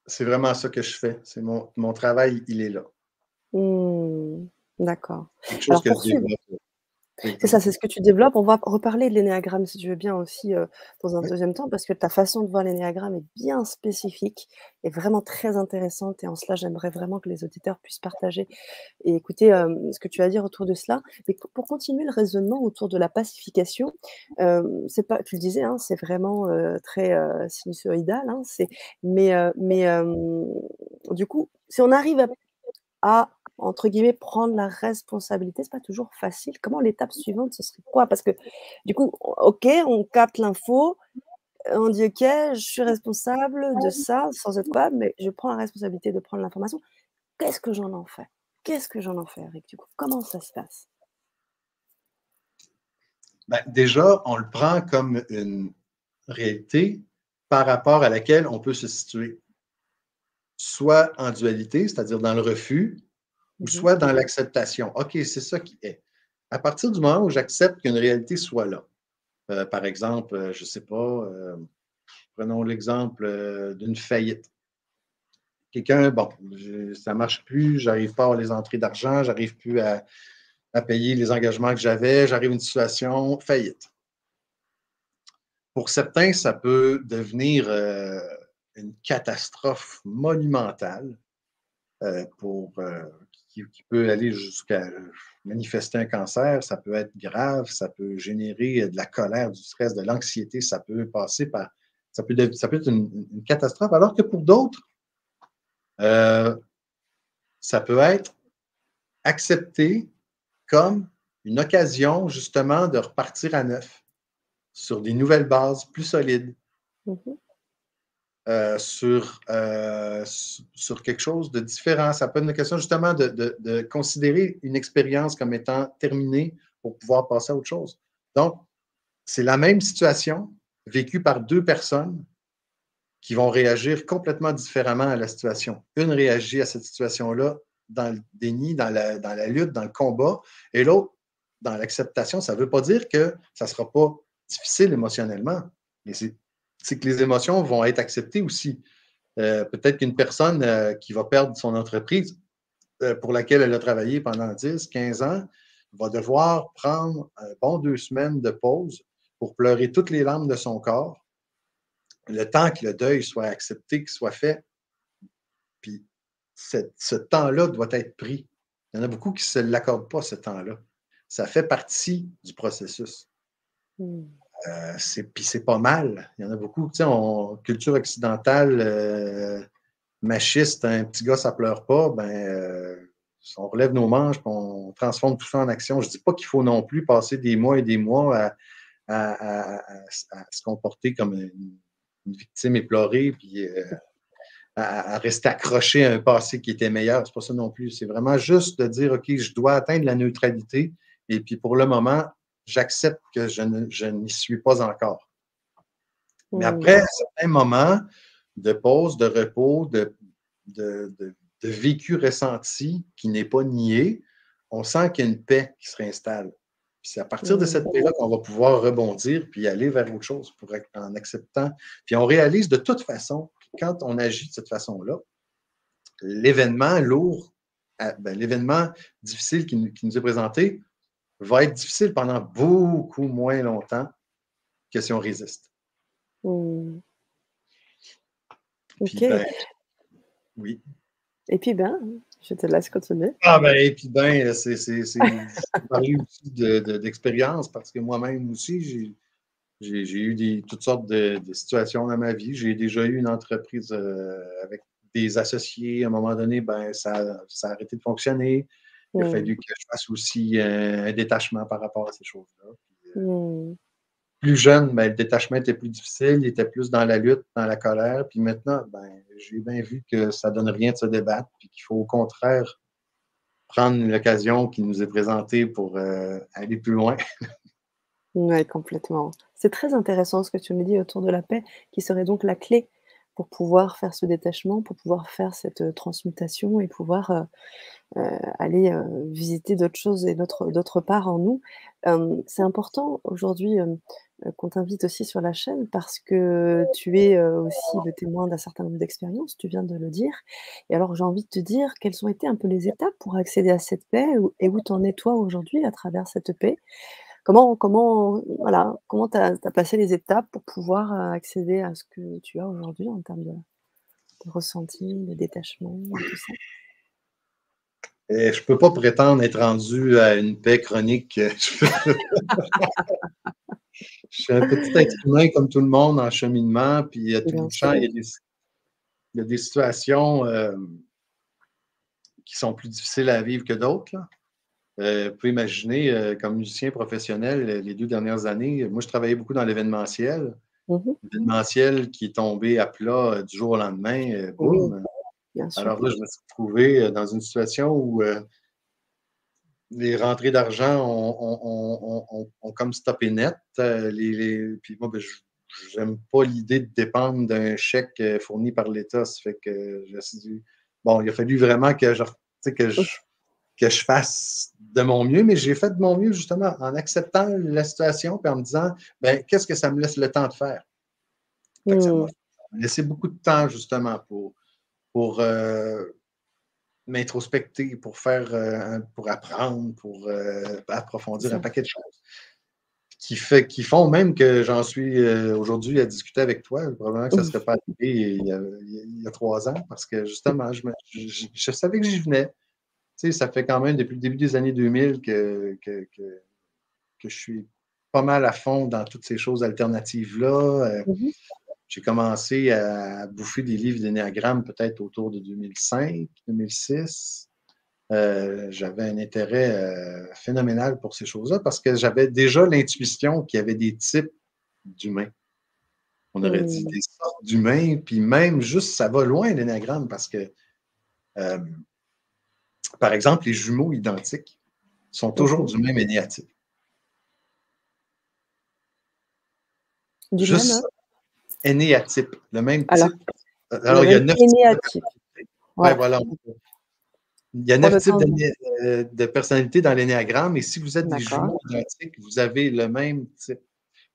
c'est vraiment ça que je fais. C'est mon travail, il est là. Mmh, d'accord. Quelque chose Alors que je poursuivre. développe. Oui, C'est ça, vas-y. c'est ce que tu développes. On va reparler de l'énéagramme si tu veux bien aussi, dans un Oui. deuxième temps, parce que ta façon de voir l'énéagramme est bien spécifique et vraiment très intéressante et en cela, j'aimerais vraiment que les auditeurs puissent partager et écouter, ce que tu as à dire autour de cela. Mais pour continuer le raisonnement autour de la pacification, c'est pas tu le disais, hein, c'est vraiment, très, sinusoïdal, hein, du coup, si on arrive à, entre guillemets, «prendre la responsabilité», c'est pas toujours facile. Comment l'étape suivante, ce serait quoi? Parce que du coup, OK, on capte l'info, on dit: «OK, je suis responsable de ça, sans être coupable, mais je prends la responsabilité de prendre l'information». Qu'est-ce que j'en en fais? Qu'est-ce que j'en en fais, Eric, du coup? Comment ça se passe? Ben, déjà, on le prend comme une réalité par rapport à laquelle on peut se situer. Soit en dualité, c'est-à-dire dans le refus, ou Mmh. soit dans l'acceptation. OK, c'est ça qui est. À partir du moment où j'accepte qu'une réalité soit là, par exemple, je ne sais pas, prenons l'exemple d'une faillite. Quelqu'un, bon, ça ne marche plus, j'arrive pas à avoir les entrées d'argent, j'arrive plus à payer les engagements que j'avais, j'arrive à une situation faillite. Pour certains, ça peut devenir une catastrophe monumentale qui peut aller jusqu'à manifester un cancer, ça peut être grave, ça peut générer de la colère, du stress, de l'anxiété, ça peut passer par, ça peut être une catastrophe, alors que pour d'autres, euh, ça peut être accepté comme une occasion justement de repartir à neuf, sur des nouvelles bases plus solides, Mmh. sur quelque chose de différent. Ça peut être une question justement de considérer une expérience comme étant terminée pour pouvoir passer à autre chose. Donc, c'est la même situation vécue par deux personnes qui vont réagir complètement différemment à la situation. Une réagit à cette situation-là dans le déni, dans la lutte, dans le combat, et l'autre dans l'acceptation. Ça ne veut pas dire que ça ne sera pas difficile émotionnellement, mais c'est que les émotions vont être acceptées aussi. Peut-être qu'une personne qui va perdre son entreprise pour laquelle elle a travaillé pendant 10, 15 ans va devoir prendre un bon 2 semaines de pause pour pleurer toutes les larmes de son corps, le temps que le deuil soit accepté, qu'il soit fait. Puis ce temps-là doit être pris. Il y en a beaucoup qui ne se l'accordent pas, ce temps-là. Ça fait partie du processus. Mmh. Puis c'est pas mal. Il y en a beaucoup, tu sais, culture occidentale, machiste, un petit gars, ça pleure pas, ben, on relève nos manches, puis on transforme tout ça en action. Je dis pas qu'il faut non plus passer des mois et des mois à se comporter comme une victime éplorée, puis à rester accroché à un passé qui était meilleur. C'est pas ça non plus. C'est vraiment juste de dire, OK, je dois atteindre la neutralité, et puis pour le moment, j'accepte que je n'y suis pas encore. Mais après Mmh. un certain moment de pause, de repos, de vécu ressenti qui n'est pas nié, on sent qu'il y a une paix qui se réinstalle. Puis c'est à partir de cette paix-là qu'on va pouvoir rebondir puis aller vers autre chose en acceptant. Puis on réalise de toute façon que quand on agit de cette façon-là, l'événement lourd, l'événement difficile qui nous est présenté va être difficile pendant beaucoup moins longtemps que si on résiste. Mmh. Puis, OK. oui. Et puis, je te laisse continuer. Ah ben, et puis je peux parler aussi d'expérience parce que moi-même aussi, j'ai eu toutes sortes de situations dans ma vie. J'ai déjà eu une entreprise avec des associés. À un moment donné, ça a arrêté de fonctionner. Il a fallu que je fasse aussi un détachement par rapport à ces choses-là. Plus jeune, le détachement était plus difficile, il était plus dans la lutte, dans la colère. Puis maintenant, j'ai bien vu que ça ne donne rien de se débattre, puis qu'il faut au contraire prendre l'occasion qui nous est présentée pour aller plus loin. Ouais, complètement. C'est très intéressant ce que tu me dis autour de la paix, qui serait donc la clé pour pouvoir faire ce détachement, pour pouvoir faire cette, transmutation et pouvoir, aller, visiter d'autres choses et d'autres parts en nous. C'est important aujourd'hui, qu'on t'invite aussi sur la chaîne parce que tu es, aussi le témoin d'un certain nombre d'expériences, tu viens de le dire. Et alors j'ai envie de te dire, quelles ont été un peu les étapes pour accéder à cette paix et où t'en es toi aujourd'hui à travers cette paix? Comment tu as passé les étapes pour pouvoir, accéder à ce que tu as aujourd'hui en termes de ressenti, de détachement et tout ça? Et je ne peux pas prétendre être rendu à une paix chronique. Je suis un petit être humain comme tout le monde en cheminement, puis à tout bout Bien de champ, sûr. il y a des situations qui sont plus difficiles à vivre que d'autres. Vous pouvez imaginer, comme musicien professionnel, les 2 dernières années, moi, je travaillais beaucoup dans l'événementiel. Mmh. L'événementiel qui est tombé à plat du jour au lendemain, Oui, boum. bien sûr. Alors là, je me suis retrouvé dans une situation où les rentrées d'argent ont comme stoppé net. Puis moi, j'aime pas l'idée de dépendre d'un chèque fourni par l'État. Ça fait que je me suis dit, bon, il a fallu vraiment que tu sais, que je fasse de mon mieux, mais j'ai fait de mon mieux justement en acceptant la situation et en me disant, qu'est-ce que ça me laisse le temps de faire? Fait que ça m'a Mmh. laissé beaucoup de temps justement pour m'introspecter, pour apprendre, pour C'est approfondir un ça. paquet de choses qui font même que j'en suis aujourd'hui à discuter avec toi. Probablement que ça ne serait pas arrivé il y a 3 ans parce que justement, je savais que j'y venais. Tu sais, ça fait quand même depuis le début des années 2000 que je suis pas mal à fond dans toutes ces choses alternatives-là. Mmh. J'ai commencé à bouffer des livres d'énéagramme peut-être autour de 2005, 2006. J'avais un intérêt phénoménal pour ces choses-là parce que j'avais déjà l'intuition qu'il y avait des types d'humains. On aurait dit Mmh. des sortes d'humains, puis même juste, ça va loin l'énéagramme parce que, euh, par exemple, les jumeaux identiques sont toujours Mmh. du même énéatype. Du même, Juste hein? ça, énéatype, le même Alors, type. le Alors, il y même a 9 types de énéatype. personnalités. Ouais, Voilà, voilà. Il y a prends 9 le types temps de de personnalités dans l'énéagramme et si vous êtes des d'accord, jumeaux identiques, vous avez le même type.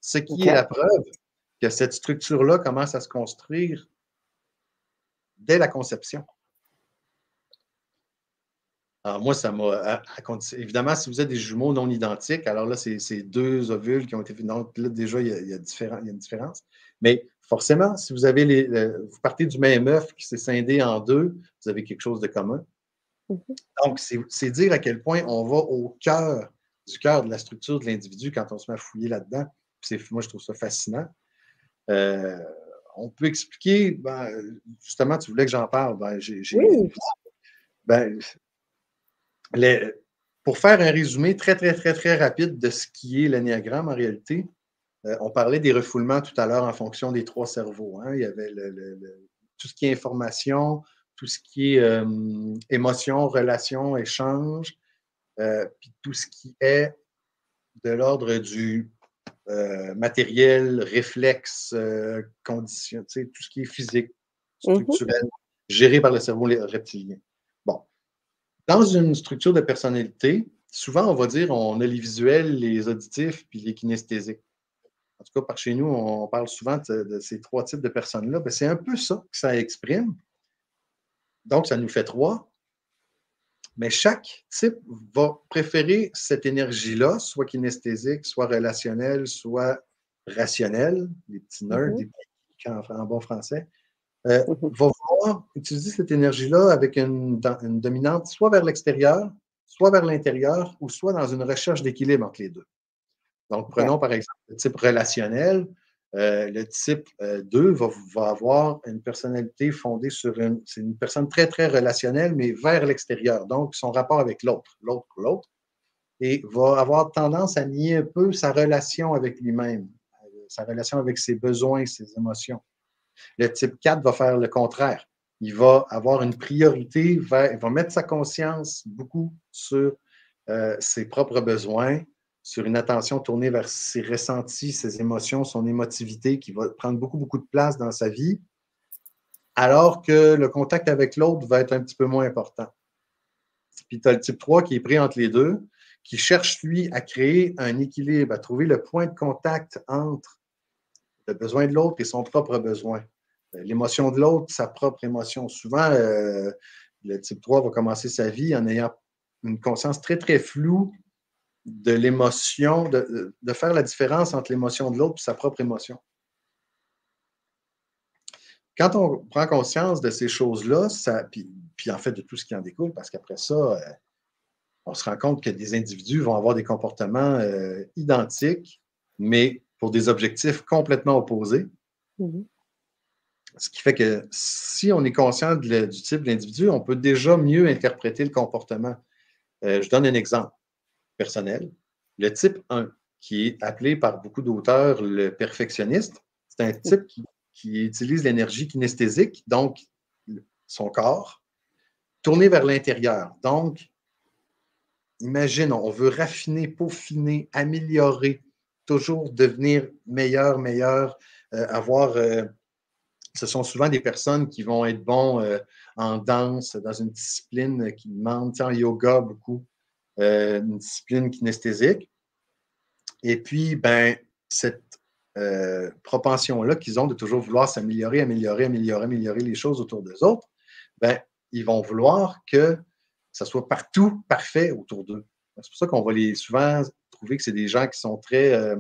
Ce qui est OK. la preuve que cette structure-là commence à se construire dès la conception. Alors moi, ça m'a évidemment, si vous êtes des jumeaux non identiques, alors là, c'est 2 ovules qui ont été faits. Donc là, déjà, il y a une différence. Mais forcément, si vous avez vous partez du même œuf qui s'est scindé en 2, vous avez quelque chose de commun. Mmh. Donc, c'est dire à quel point on va au cœur du cœur de la structure de l'individu quand on se met à fouiller là-dedans. Moi, je trouve ça fascinant. Euh, on peut expliquer, justement, tu voulais que j'en parle. Oui. Ben, les- pour faire un résumé très, très, très, très rapide de ce qui est l'énéagramme en réalité, on parlait des refoulements tout à l'heure en fonction des 3 cerveaux. Hein. Il y avait tout ce qui est information, tout ce qui est émotion, relation, échange, puis tout ce qui est de l'ordre du matériel, réflexe, condition, tout ce qui est physique, Mmh. structurel. géré par le cerveau reptilien. Bon. Dans une structure de personnalité, souvent, on va dire on a les visuels, les auditifs, puis les kinesthésiques. En tout cas, par chez nous, on parle souvent de ces 3 types de personnes-là. Ben, c'est un peu ça que ça exprime. Donc, ça nous fait 3. Mais chaque type va préférer cette énergie-là, soit kinesthésique, soit relationnelle, soit rationnelle, les petits nerds, des petits en bon français, va vouloir utiliser cette énergie-là avec une dominante soit vers l'extérieur, soit vers l'intérieur, ou soit dans une recherche d'équilibre entre les deux. Donc, prenons par exemple le type relationnel. Le type 2 va avoir une personnalité fondée sur c'est une personne très, très relationnelle, mais vers l'extérieur. Donc, son rapport avec l'autre, et va avoir tendance à nier un peu sa relation avec lui-même, sa relation avec ses besoins, ses émotions. Le type 4 va faire le contraire. Il va avoir une priorité il va mettre sa conscience beaucoup sur ses propres besoins, sur une attention tournée vers ses ressentis, ses émotions, son émotivité qui va prendre beaucoup, beaucoup de place dans sa vie, alors que le contact avec l'autre va être un petit peu moins important. Puis tu as le type 3 qui est pris entre les deux, qui cherche, lui, à créer un équilibre, à trouver le point de contact entre le besoin de l'autre et son propre besoin. L'émotion de l'autre, sa propre émotion. Souvent, le type 3 va commencer sa vie en ayant une conscience très, très floue de l'émotion, de faire la différence entre l'émotion de l'autre et sa propre émotion. Quand on prend conscience de ces choses-là, puis en fait de tout ce qui en découle, parce qu'après ça, on se rend compte que des individus vont avoir des comportements identiques, mais pour des objectifs complètement opposés. Ce qui fait que si on est conscient du type d'individu, on peut déjà mieux interpréter le comportement. Je donne un exemple personnel. Le type 1, qui est appelé par beaucoup d'auteurs le perfectionniste, c'est un type qui utilise l'énergie kinesthésique, donc son corps, tourné vers l'intérieur. Donc, imagine, on veut raffiner, peaufiner, améliorer, toujours devenir meilleur, avoir... ce sont souvent des personnes qui vont être bons en danse, dans une discipline qui demande, en yoga beaucoup, une discipline kinesthésique. Et puis, ben, cette propension-là qu'ils ont de toujours vouloir s'améliorer, améliorer les choses autour d'eux autres, ben, ils vont vouloir que ça soit partout parfait autour d'eux. C'est pour ça qu'on va souvent trouver que c'est des gens qui sont très...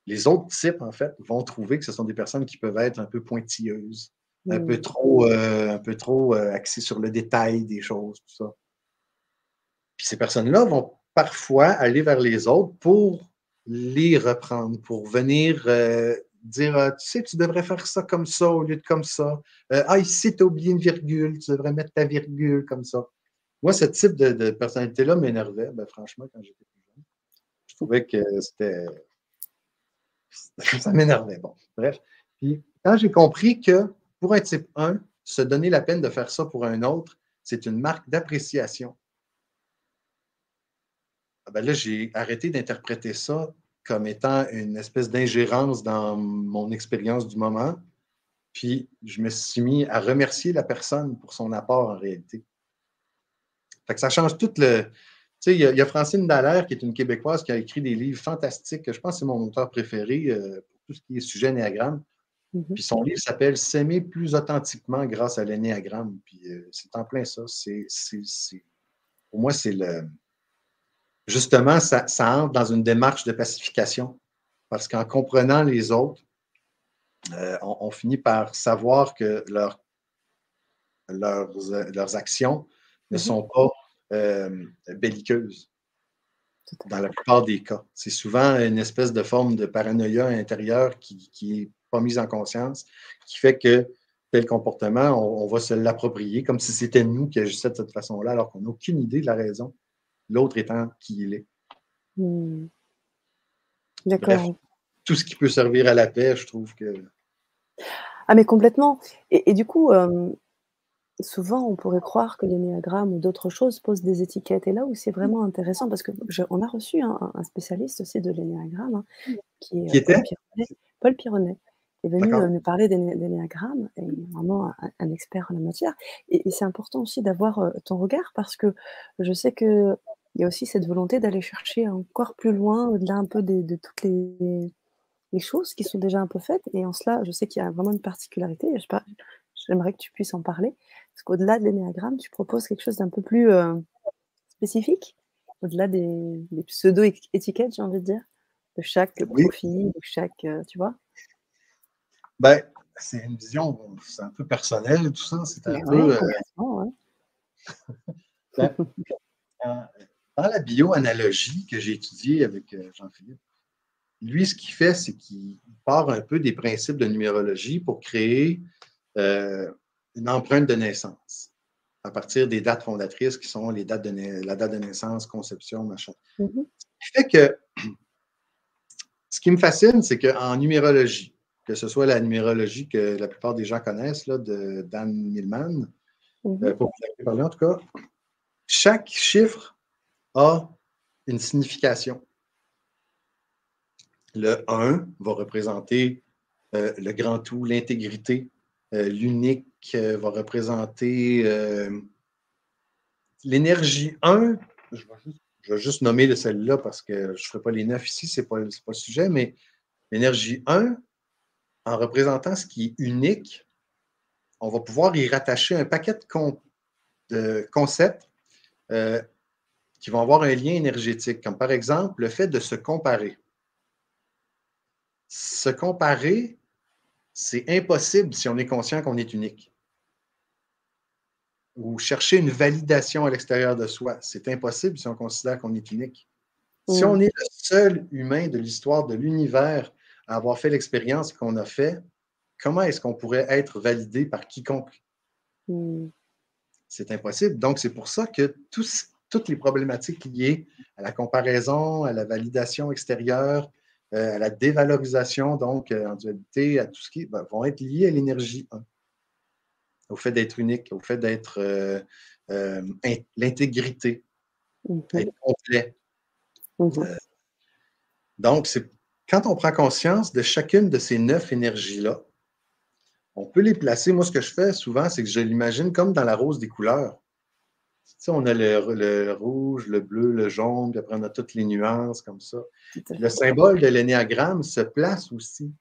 les autres types, en fait, vont trouver que ce sont des personnes qui peuvent être un peu pointilleuses, un peu trop axées sur le détail des choses, tout ça. Puis ces personnes-là vont parfois aller vers les autres pour les reprendre, pour venir dire tu sais, tu devrais faire ça comme ça au lieu de comme ça. Ici, tu as oublié une virgule, tu devrais mettre ta virgule comme ça. Moi, ce type de personnalité-là m'énervait, ben, franchement, quand j'étais plus jeune. Je trouvais que ça m'énervait. Bon, bref. Puis quand j'ai compris que pour un type 1, se donner la peine de faire ça pour un autre, c'est une marque d'appréciation. Ben là, j'ai arrêté d'interpréter ça comme étant une espèce d'ingérence dans mon expérience du moment. Puis, je me suis mis à remercier la personne pour son apport en réalité. Fait que ça change tout le... Tu sais, il y a Francine Dallaire, qui est une Québécoise, qui a écrit des livres fantastiques. Je pense que c'est mon auteur préféré pour tout ce qui est sujet néagramme. Puis son livre s'appelle « S'aimer plus authentiquement grâce à l'énéagramme ». Puis c'est en plein ça. Pour moi, c'est le... Justement, ça entre dans une démarche de pacification. Parce qu'en comprenant les autres, on finit par savoir que leurs actions ne sont pas belliqueuses dans la plupart des cas. C'est souvent une espèce de forme de paranoïa intérieure qui n'est pas mise en conscience, qui fait que tel comportement, on va se l'approprier comme si c'était nous qui agissions de cette façon-là, alors qu'on n'a aucune idée de la raison, l'autre étant qui il est. D'accord. Bref, tout ce qui peut servir à la paix, je trouve que... Ah mais complètement. Et du coup, souvent on pourrait croire que l'énéagramme ou d'autres choses posent des étiquettes. Et là où c'est vraiment intéressant, parce qu'on a reçu un spécialiste aussi de l'énéagramme, qui Qui est était? Paul Pironnet, qui est venu, D'accord. nous parler d'énéagramme et il est vraiment un expert en la matière et c'est important aussi d'avoir, ton regard parce que je sais qu'il y a aussi cette volonté d'aller chercher encore plus loin, au-delà un peu de toutes les choses qui sont déjà un peu faites et en cela, je sais qu'il y a vraiment une particularité et je sais pas, j'aimerais que tu puisses en parler. Parce qu'au-delà de l'énéagramme, tu proposes quelque chose d'un peu plus, spécifique? Au-delà des pseudo étiquettes, j'ai envie de dire, de chaque Oui, profil, de chaque, tu vois? ben, c'est une vision, bon, c'est un peu personnel, tout ça. C'est un Mais ouais, peu, complètement, ouais. ben, dans dans la bioanalogie que j'ai étudiée avec Jean-Philippe, lui, ce qu'il fait, c'est qu'il part un peu des principes de numérologie pour créer euh, une empreinte de naissance à partir des dates fondatrices qui sont les dates la date de naissance, conception, machin. Mmh mh. Ce qui fait que ce qui me fascine, c'est qu'en numérologie, que ce soit la numérologie que la plupart des gens connaissent, là, de Dan Millman, Mmh. pour vous parler en tout cas, chaque chiffre a une signification. Le 1 va représenter le grand tout, l'intégrité. L'unique va représenter l'énergie 1. Je vais juste nommer celle-là parce que je ne ferai pas les 9 ici, ce n'est pas le sujet, mais l'énergie 1, en représentant ce qui est unique, on va pouvoir y rattacher un paquet de concepts euh, qui vont avoir un lien énergétique, comme par exemple le fait de se comparer. Se comparer, c'est impossible si on est conscient qu'on est unique. Ou chercher une validation à l'extérieur de soi, c'est impossible si on considère qu'on est unique. Si on Mmh. est le seul humain de l'histoire de l'univers à avoir fait l'expérience qu'on a fait, comment est-ce qu'on pourrait être validé par quiconque? Mmh. C'est impossible. Donc, c'est pour ça que toutes les problématiques liées à la comparaison, à la validation extérieure, à la dévalorisation, donc en dualité, à tout ce qui vont être liées à l'énergie 1, au fait d'être unique, au fait d'être l'intégrité, Mmh mh. être complet. Mmh. Euh, donc, quand on prend conscience de chacune de ces 9 énergies-là, on peut les placer. Moi, ce que je fais souvent, c'est que je l'imagine comme dans la rose des couleurs. Tu sais, on a le rouge, le bleu, le jaune, puis après, on a toutes les nuances comme ça. Tout à Puis le fait. symbole de l'énéagramme se place aussi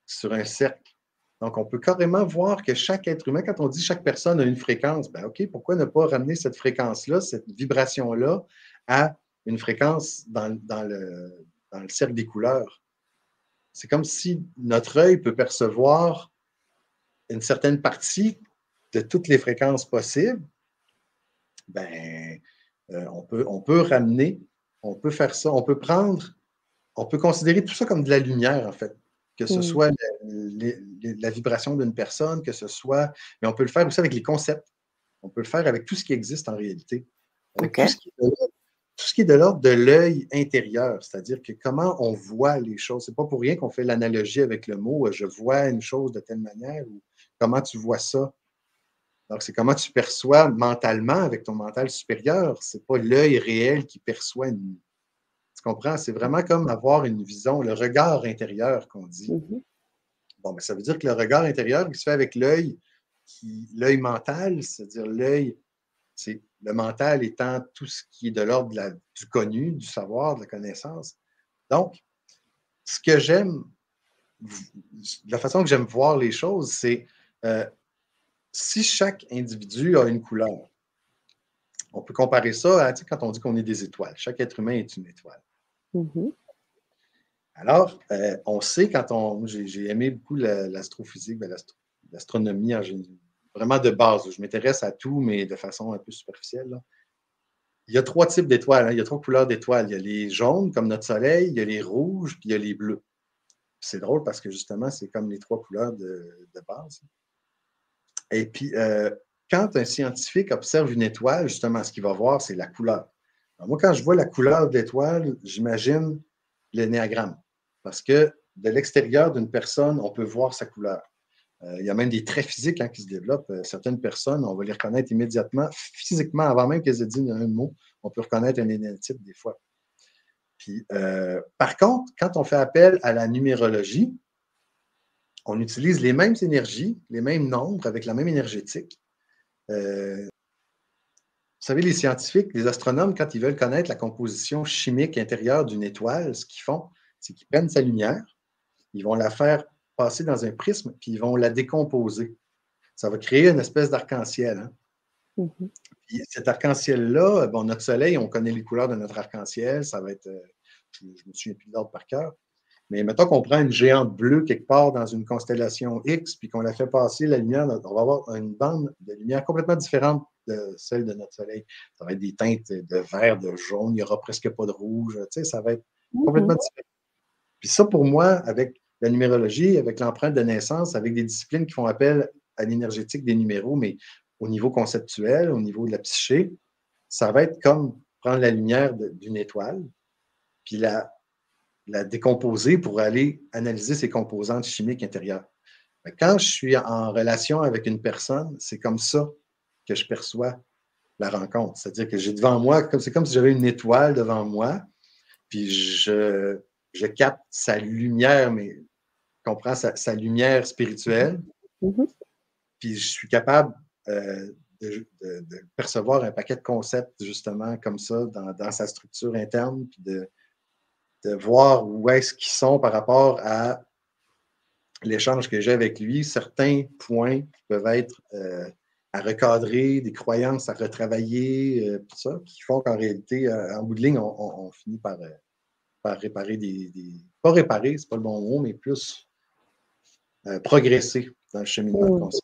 sur un cercle. Donc, on peut carrément voir que chaque être humain, quand on dit chaque personne a une fréquence, ben OK, pourquoi ne pas ramener cette fréquence-là, cette vibration-là, à une fréquence dans le cercle des couleurs? C'est comme si notre œil peut percevoir une certaine partie de toutes les fréquences possibles. Ben, on peut ramener, on peut faire ça, on peut considérer tout ça comme de la lumière, en fait. Que ce Mmh. soit la vibration d'une personne, que ce soit. Mais on peut le faire aussi avec les concepts. On peut le faire avec tout ce qui existe en réalité. Avec OK. tout ce qui est de l'ordre de l'œil intérieur, c'est-à-dire que comment on voit les choses. C'est pas pour rien qu'on fait l'analogie avec le mot je vois une chose de telle manière ou comment tu vois ça. Donc, c'est comment tu perçois mentalement avec ton mental supérieur. C'est pas l'œil réel qui perçoit une. Tu comprends? C'est vraiment comme avoir une vision, le regard intérieur qu'on dit. Mmh. Bon, ben, ça veut dire que le regard intérieur, il se fait avec l'œil mental, c'est-à-dire l'œil, c'est le mental étant tout ce qui est de l'ordre du connu, du savoir, de la connaissance. Donc, ce que j'aime, la façon que j'aime voir les choses, c'est euh, si chaque individu a une couleur, on peut comparer ça à, tu sais, quand on dit qu'on est des étoiles. Chaque être humain est une étoile. Mmh. Alors, on sait quand on. J'ai aimé beaucoup l'astrophysique, l'astronomie en général, vraiment de base. Je m'intéresse à tout, mais de façon un peu superficielle, là. Il y a 3 types d'étoiles, hein. Il y a 3 couleurs d'étoiles. Il y a les jaunes, comme notre soleil, il y a les rouges, puis il y a les bleus. C'est drôle parce que justement, c'est comme les 3 couleurs de base. Et puis, quand un scientifique observe une étoile, justement, ce qu'il va voir, c'est la couleur. Alors, moi, quand je vois la couleur de l'étoile, j'imagine l'énéagramme. Parce que de l'extérieur d'une personne, on peut voir sa couleur. Il y a même des traits physiques, hein, qui se développent. Certaines personnes, on va les reconnaître immédiatement, physiquement, avant même qu'elles aient dit un mot. On peut reconnaître un énéatype des fois. Puis, par contre, quand on fait appel à la numérologie, on utilise les mêmes énergies, les mêmes nombres avec la même énergétique. Vous savez, les scientifiques, les astronomes, quand ils veulent connaître la composition chimique intérieure d'une étoile, ce qu'ils font, c'est qu'ils prennent sa lumière, ils vont la faire passer dans un prisme, puis ils vont la décomposer. Ça va créer une espèce d'arc-en-ciel. Hein? Mmh. Puis cet arc-en-ciel-là, bon, notre Soleil, on connaît les couleurs de notre arc-en-ciel, ça va être, je ne me souviens plus de l'ordre par cœur, mais mettons qu'on prend une géante bleue quelque part dans une constellation X, puis qu'on la fait passer la lumière, on va avoir une bande de lumière complètement différente de celle de notre Soleil. Ça va être des teintes de vert, de jaune, il n'y aura presque pas de rouge, tu sais, ça va être Mmh. complètement différent. Puis ça, pour moi, avec la numérologie, avec l'empreinte de naissance, avec des disciplines qui font appel à l'énergétique des numéros, mais au niveau conceptuel, au niveau de la psyché, ça va être comme prendre la lumière d'une étoile, puis la décomposer pour aller analyser ses composantes chimiques intérieures. Quand je suis en relation avec une personne, c'est comme ça que je perçois la rencontre. C'est-à-dire que j'ai devant moi, c'est comme si j'avais une étoile devant moi, puis je capte sa lumière, mais je comprends sa lumière spirituelle, Mmh. puis je suis capable de percevoir un paquet de concepts, justement, comme ça, dans sa structure interne, puis de voir où est-ce qu'ils sont par rapport à l'échange que j'ai avec lui, certains points qui peuvent être à recadrer, des croyances à retravailler, tout ça, qui font qu'en réalité, en bout de ligne, on finit par réparer pas réparer, c'est pas le bon mot, mais plus progresser dans le cheminement de Mmh. conscience.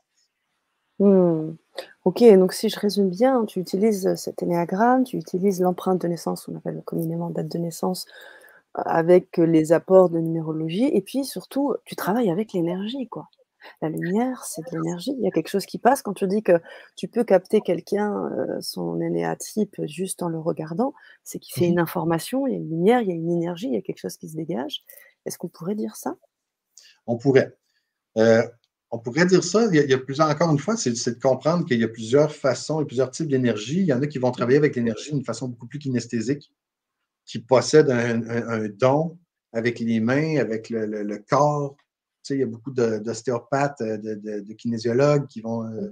Mmh. OK, donc si je résume bien, tu utilises, cet énéagramme, tu utilises l'empreinte de naissance, on appelle communément date de naissance, avec les apports de numérologie et puis surtout, tu travailles avec l'énergie, quoi. La lumière, c'est de l'énergie. Il y a quelque chose qui passe quand tu dis que tu peux capter quelqu'un, son énéatype juste en le regardant, c'est qu'il fait une information, il y a une lumière, il y a une énergie, il y a quelque chose qui se dégage. Est-ce qu'on pourrait dire ça? On pourrait. Euh, on pourrait dire ça. Il y a plusieurs, encore une fois, c'est de comprendre qu'il y a plusieurs façons et plusieurs types d'énergie. Il y en a qui vont travailler avec l'énergie d'une façon beaucoup plus kinesthésique, qui possèdent un don avec les mains, avec le corps. Tu sais, il y a beaucoup d'ostéopathes, de kinésiologues Mmh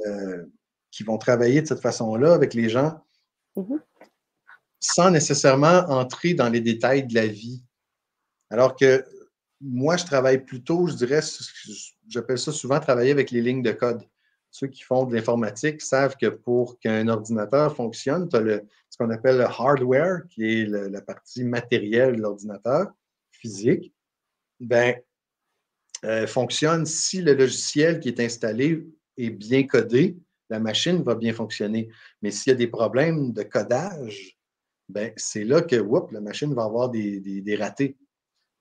mh. qui vont travailler de cette façon-là avec les gens Mmh. sans nécessairement entrer dans les détails de la vie. Alors que moi, je travaille plutôt, je dirais, j'appelle ça souvent travailler avec les lignes de code. Ceux qui font de l'informatique savent que pour qu'un ordinateur fonctionne, tu as ce qu'on appelle le hardware, qui est la partie matérielle de l'ordinateur, physique, ben, fonctionne si le logiciel qui est installé est bien codé, la machine va bien fonctionner. Mais s'il y a des problèmes de codage, ben, c'est là que la machine va avoir des ratés.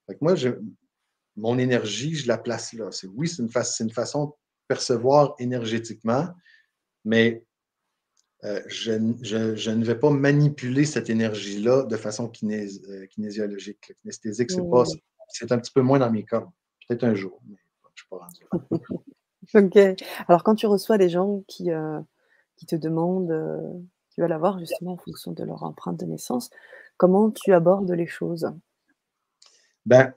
Fait que moi, mon énergie, je la place là. Oui, c'est une façon de percevoir énergétiquement, mais je ne vais pas manipuler cette énergie-là de façon kinésiologique. Kinesthésique, Mmh. c'est un petit peu moins dans mes cordes. Peut-être un jour, mais je ne suis pas rendu là. OK. Alors quand tu reçois des gens qui te demandent, qui veulent avoir justement en fonction de leur empreinte de naissance, comment tu abordes les choses? Ben,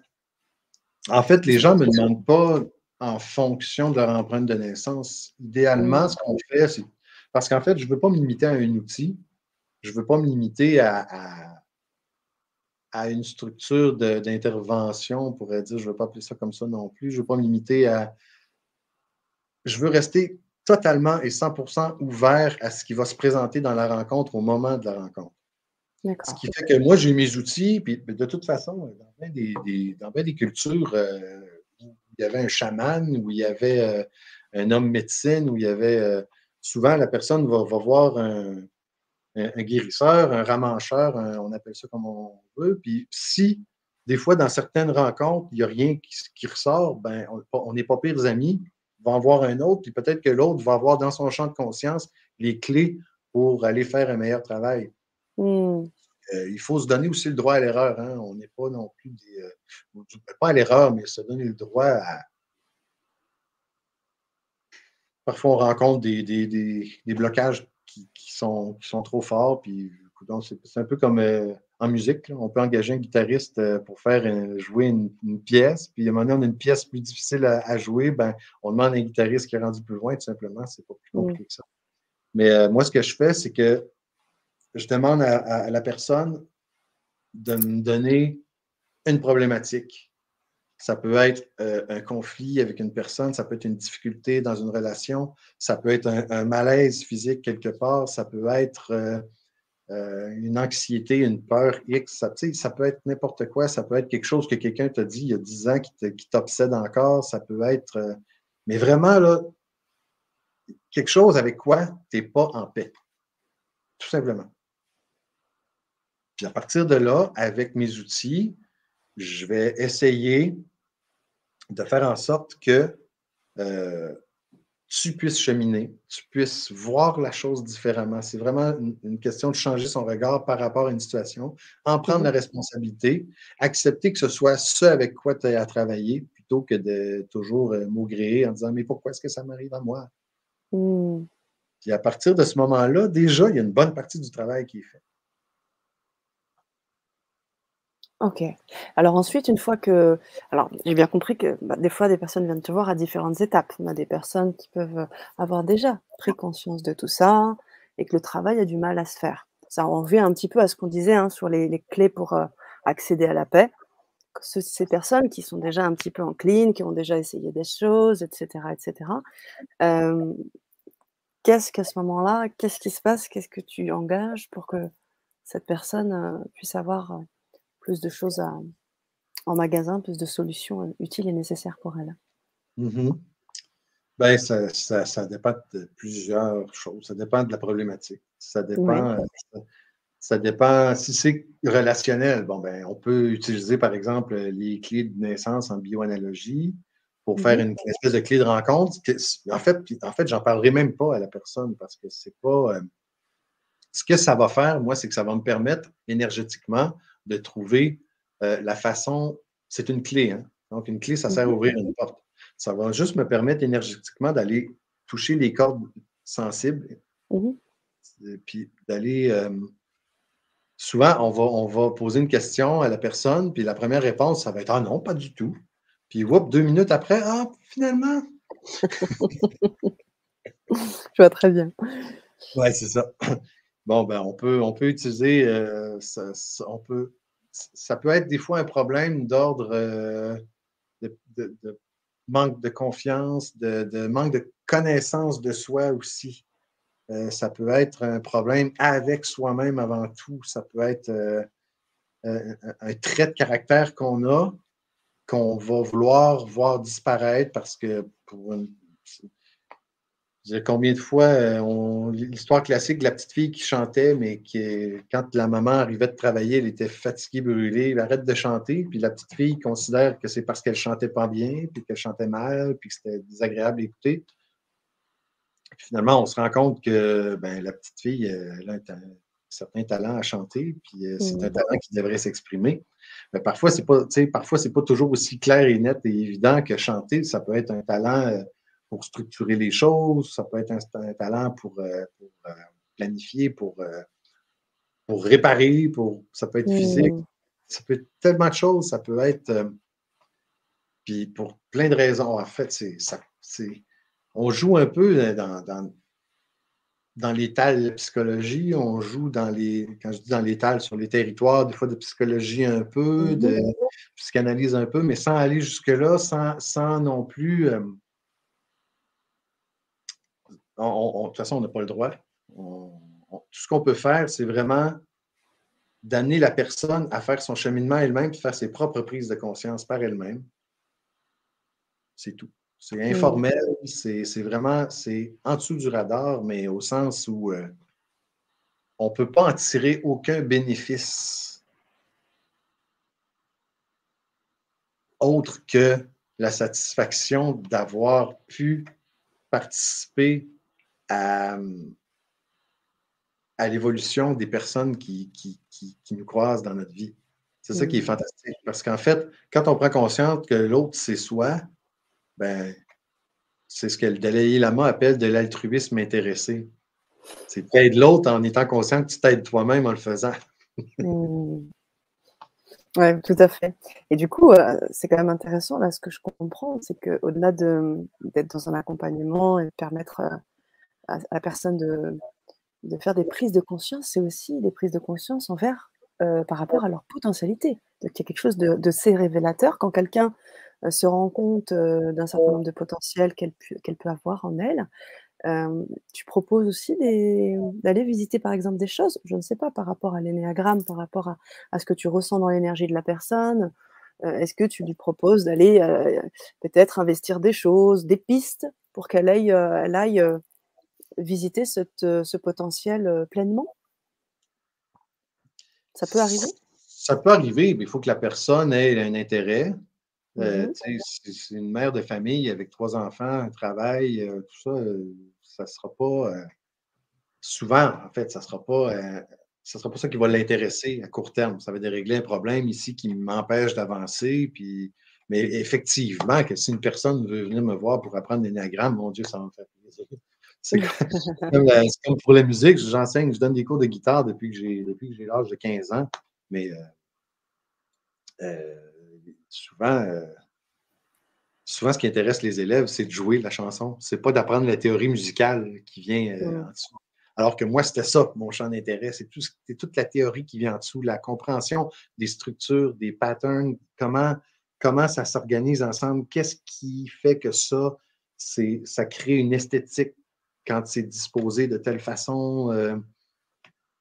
en fait, les Est-ce gens que ne me demandent pas en fonction de leur empreinte de naissance. Idéalement, mmh, ce qu'on fait, c'est parce qu'en fait, je ne veux pas me limiter à un outil. Je ne veux pas me limiter à une structure d'intervention, on pourrait dire, je ne veux pas appeler ça comme ça non plus. Je ne veux pas me limiter à. Je veux rester totalement et 100% ouvert à ce qui va se présenter dans la rencontre au moment de la rencontre. Ce d'accord. qui fait que moi, j'ai mes outils, puis de toute façon, dans bien des cultures où il y avait un chaman, où il y avait un homme médecine, où il y avait souvent la personne va voir un guérisseur, un ramancheur, on appelle ça comme on veut. Puis si, des fois, dans certaines rencontres, il n'y a rien qui ressort, ben, on n'est pas pires amis. On va en voir un autre, puis peut-être que l'autre va avoir dans son champ de conscience les clés pour aller faire un meilleur travail. Mmh. Il faut se donner aussi le droit à l'erreur. Hein. On n'est pas non plus pas à l'erreur, mais se donner le droit à. Parfois, on rencontre des blocages qui sont trop forts. Puis, c'est un peu comme en musique, là. On peut engager un guitariste pour faire jouer une pièce, puis à un moment donné, on a une pièce plus difficile à jouer, ben, on demande à un guitariste qui est rendu plus loin, tout simplement. C'est pas plus Mmh. compliqué que ça. Mais moi, ce que je fais, c'est que je demande à la personne de me donner une problématique. Ça peut être un conflit avec une personne, ça peut être une difficulté dans une relation, ça peut être un malaise physique quelque part, ça peut être une anxiété, une peur X, ça peut être n'importe quoi, ça peut être quelque chose que quelqu'un t'a dit il y a 10 ans qui t'obsède encore, ça peut être... mais vraiment, là, quelque chose avec quoi tu n'es pas en paix, tout simplement. Puis à partir de là, avec mes outils, je vais essayer de faire en sorte que euh, tu puisses cheminer, tu puisses voir la chose différemment. C'est vraiment une question de changer son regard par rapport à une situation, en prendre Mmh. la responsabilité, accepter que ce soit ce avec quoi tu as à travailler, plutôt que de toujours maugréer en disant « Mais pourquoi est-ce que ça m'arrive à moi? » Mmh. Puis à partir de ce moment-là, déjà, il y a une bonne partie du travail qui est fait. OK. Alors ensuite, une fois que alors j'ai bien compris que, bah, des fois, des personnes viennent te voir à différentes étapes. On a des personnes qui peuvent, avoir déjà pris conscience de tout ça et que le travail a du mal à se faire. Ça en revient un petit peu à ce qu'on disait, hein, sur les clés pour, accéder à la paix. Que ces personnes qui sont déjà un petit peu enclines, qui ont déjà essayé des choses et cetera, hem, qu'est-ce qu'à ce moment-là, qu'est-ce qui se passe? Qu'est-ce que tu engages pour que cette personne, puisse avoir, plus de choses à en magasin, plus de solutions, utiles et nécessaires pour elle? Mhm. Ben, ça dépend de plusieurs choses. Ça dépend de la problématique. Oui. Ça dépend. Si c'est relationnel, bon, ben, on peut utiliser, par exemple, les clés de naissance en bioanalogie pour Mmh faire mh. une espèce de clé de rencontre. En fait, j'en parlerai même pas à la personne parce que c'est pas. Ce que ça va faire, moi, c'est que ça va me permettre énergétiquement de trouver la façon. C'est une clé, hein? Donc, une clé, ça sert à Mmh. ouvrir une porte. Ça va juste me permettre énergétiquement d'aller toucher les cordes sensibles, Mmh. puis d'aller. Souvent, on va poser une question à la personne, puis la première réponse, ça va être ah non, pas du tout. Puis, whoop, 2 minutes après, ah, finalement. Je vois très bien. Ouais, c'est ça. Bon, ben, on peut utiliser, ça peut être des fois un problème d'ordre de manque de confiance, de manque de connaissance de soi aussi. Ça peut être un problème avec soi-même avant tout. Ça peut être un trait de caractère qu'on va vouloir voir disparaître parce que combien de fois, l'histoire classique de la petite fille qui chantait, mais quand la maman arrivait de travailler, elle était fatiguée, brûlée, elle arrête de chanter, puis la petite fille considère que c'est parce qu'elle chantait pas bien, puis qu'elle chantait mal, puis que c'était désagréable à écouter. Puis finalement, on se rend compte que ben, la petite fille, elle a un certain talent à chanter, puis c'est un Mmh. talent qui devrait s'exprimer. Mais parfois, c'est pas toujours aussi clair et net et évident que chanter, ça peut être un talent pour structurer les choses, ça peut être un talent pour planifier, pour réparer, ça peut être physique, Mmh. ça peut être tellement de choses, ça peut être, puis pour plein de raisons. En fait, on joue un peu dans l'étal de psychologie, on joue quand je dis dans l'étal, sur les territoires, des fois de psychologie un peu, Mmh. de psychanalyse un peu, mais sans aller jusque-là, sans non plus. De toute façon, on n'a pas le droit. Tout ce qu'on peut faire, c'est vraiment d'amener la personne à faire son cheminement elle-même, puis faire ses propres prises de conscience par elle-même. C'est tout. C'est Mmh. informel, c'est vraiment, c'est en dessous du radar, mais au sens où on ne peut pas en tirer aucun bénéfice autre que la satisfaction d'avoir pu participer à, à l'évolution des personnes qui nous croisent dans notre vie. C'est ça qui est Mmh. fantastique. Parce qu'en fait, quand on prend conscience que l'autre, c'est soi, ben, c'est ce que le Dalai Lama appelle de l'altruisme intéressé. C'est t'aides l'autre en étant conscient que tu t'aides toi-même en le faisant. Mmh. Ouais, tout à fait et du coup, c'est quand même intéressant là, ce que je comprends, c'est qu'au-delà d'être dans un accompagnement et de permettre, à la personne de faire des prises de conscience, c'est aussi des prises de conscience envers, par rapport à leur potentialité. Donc il y a quelque chose de assez révélateur quand quelqu'un, se rend compte, d'un certain nombre de potentiels qu'elle peut avoir en elle. Tu proposes aussi d'aller visiter par exemple des choses, je ne sais pas, par rapport à l'énéagramme, par rapport à ce que tu ressens dans l'énergie de la personne? Est-ce que tu lui proposes d'aller, peut-être investir des choses, des pistes pour elle aille, visiter ce potentiel, pleinement? Ça peut arriver? Ça peut arriver, mais il faut que la personne ait un intérêt. Mmh. Tu sais, si c'est une mère de famille avec 3 enfants, un travail, tout ça, ça sera pas, souvent, en fait, ça sera pas ça qui va l'intéresser à court terme. Ça va dérégler un problème ici qui m'empêche d'avancer, puis mais effectivement que si une personne veut venir me voir pour apprendre l'énéagramme, mon Dieu, ça va me faire plaisir. C'est comme pour la musique, j'enseigne, je donne des cours de guitare depuis que j'ai l'âge de 15 ans, mais souvent, souvent, ce qui intéresse les élèves, c'est de jouer la chanson. C'est pas d'apprendre la théorie musicale qui vient Mmh. en dessous. Alors que moi, c'était ça, mon champ d'intérêt. C'est toute la théorie qui vient en dessous, la compréhension des structures, des patterns, comment ça s'organise ensemble, qu'est-ce qui fait que ça crée une esthétique quand c'est disposé de telle façon.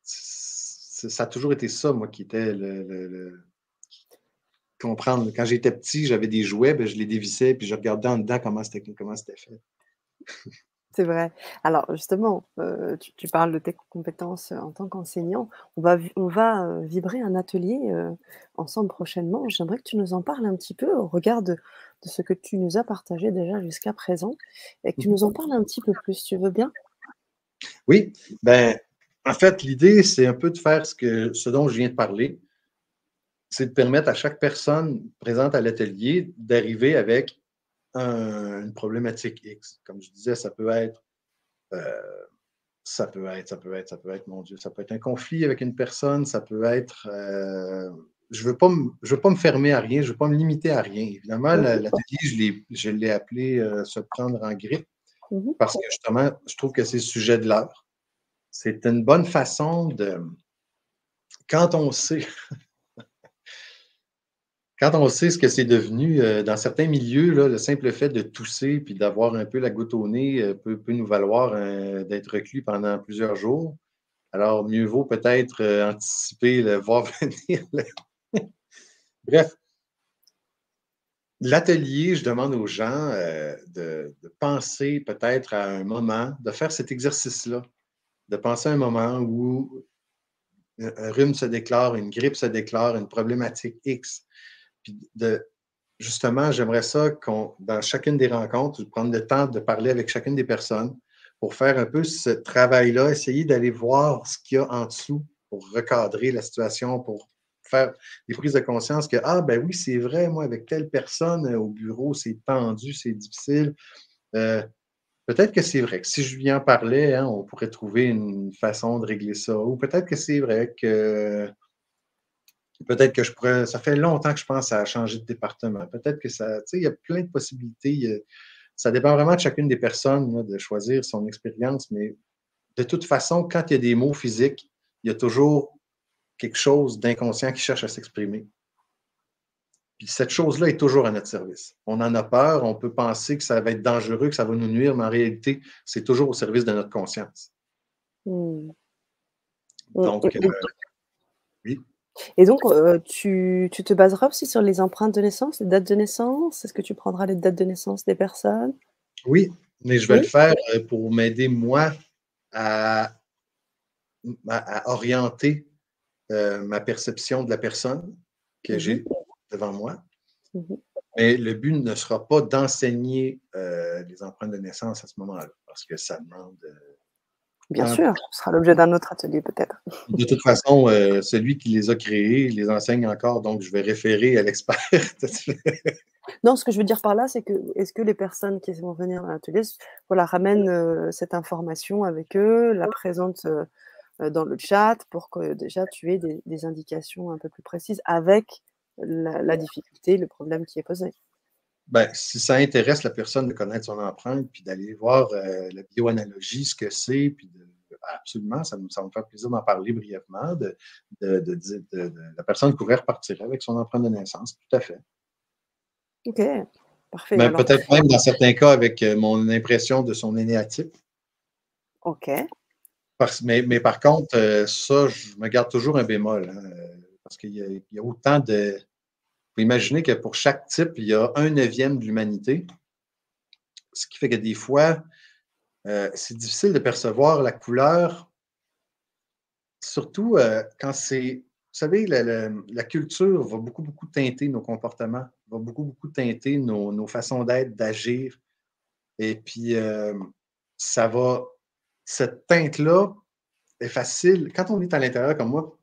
Ça a toujours été ça, moi, qui était comprendre. Quand j'étais petit, j'avais des jouets, ben, je les dévissais, puis je regardais en dedans comment c'était fait. C'est vrai. Alors justement, tu parles de tes compétences, en tant qu'enseignant. On va vibrer un atelier, ensemble prochainement. J'aimerais que tu nous en parles un petit peu au regard de ce que tu nous as partagé déjà jusqu'à présent et que tu nous en parles un petit peu plus, tu veux bien? Oui, ben, en fait, l'idée, c'est un peu de faire ce dont je viens de parler, c'est de permettre à chaque personne présente à l'atelier d'arriver avec une problématique X. Comme je disais, euh, ça peut être, mon Dieu, ça peut être un conflit avec une personne, ça peut être, je veux pas me fermer à rien, je veux pas me limiter à rien. Évidemment, Mmh mh. l'atelier, je l'ai appelé se prendre en grippe Mmh. parce que justement, je trouve que c'est le sujet de l'heure. C'est une bonne façon quand on sait, quand on sait ce que c'est devenu dans certains milieux, là, le simple fait de tousser puis d'avoir un peu la goutte au nez peut nous valoir d'être reclus pendant plusieurs jours. Alors, mieux vaut peut-être anticiper, voir venir. Bref, l'atelier, je demande aux gens de penser peut-être à un moment, de faire cet exercice-là, de penser à un moment où un rhume se déclare, une grippe se déclare, une problématique X. Puis justement, j'aimerais ça dans chacune des rencontres, prendre le temps de parler avec chacune des personnes pour faire un peu ce travail-là, essayer d'aller voir ce qu'il y a en dessous pour recadrer la situation, pour faire des prises de conscience que, ah, ben oui, c'est vrai, moi, avec telle personne au bureau, c'est tendu, c'est difficile. Euh, Peut-être que c'est vrai que si je lui en parlais, hein, on pourrait trouver une façon de régler ça. Ou peut-être que c'est vrai que je pourrais. Ça fait longtemps que je pense à changer de département. Peut-être que ça. Tu sais, il y a plein de possibilités. Ça dépend vraiment de chacune des personnes là, de choisir son expérience, mais de toute façon, quand il y a des mots physiques, il y a toujours quelque chose d'inconscient qui cherche à s'exprimer. Puis cette chose-là est toujours à notre service. On en a peur, on peut penser que ça va être dangereux, que ça va nous nuire, mais en réalité, c'est toujours au service de notre conscience. Mmh. Mmh Donc, et oui, donc, tu te baseras aussi sur les empreintes de naissance, les dates de naissance? Est-ce que tu prendras les dates de naissance des personnes? oui, mais je vais le Oui? faire pour m'aider, moi, à, à orienter ma perception de la personne que Mmh j'ai mh. devant moi. Mmh. Mais le but ne sera pas d'enseigner les empreintes de naissance à ce moment-là, parce que ça demande Bien un sûr, ce sera l'objet d'un autre atelier peut-être. de toute façon, celui qui les a créés les enseigne encore, donc je vais référer à l'expert. Non, ce que je veux dire par là, c'est que est-ce que les personnes qui vont venir à l'atelier voilà, ramènent, cette information avec eux, la présentent, dans le chat pour que déjà tu aies des indications un peu plus précises avec la difficulté, le problème qui est posé. Ben, si ça intéresse la personne de connaître son empreinte, puis d'aller voir la bioanalogie, ce que c'est, puis absolument, ça va me faire plaisir d'en parler brièvement, la personne pourrait repartir avec son empreinte de naissance, tout à fait. OK, parfait. Mais Alors peut-être même dans certains cas avec mon impression de son énéatype. OK. Mais par contre, ça, je me garde toujours un bémol, hein, parce qu'il y a autant de. Faut imaginer que pour chaque type, il y a 1/9 de l'humanité, ce qui fait que des fois, c'est difficile de percevoir la couleur, surtout quand c'est. Vous savez, la culture va beaucoup, beaucoup teinter nos comportements, va beaucoup, beaucoup teinter nos façons d'être, d'agir. Et puis, ça va. Cette teinte-là est facile. Quand on est à l'intérieur, comme moi,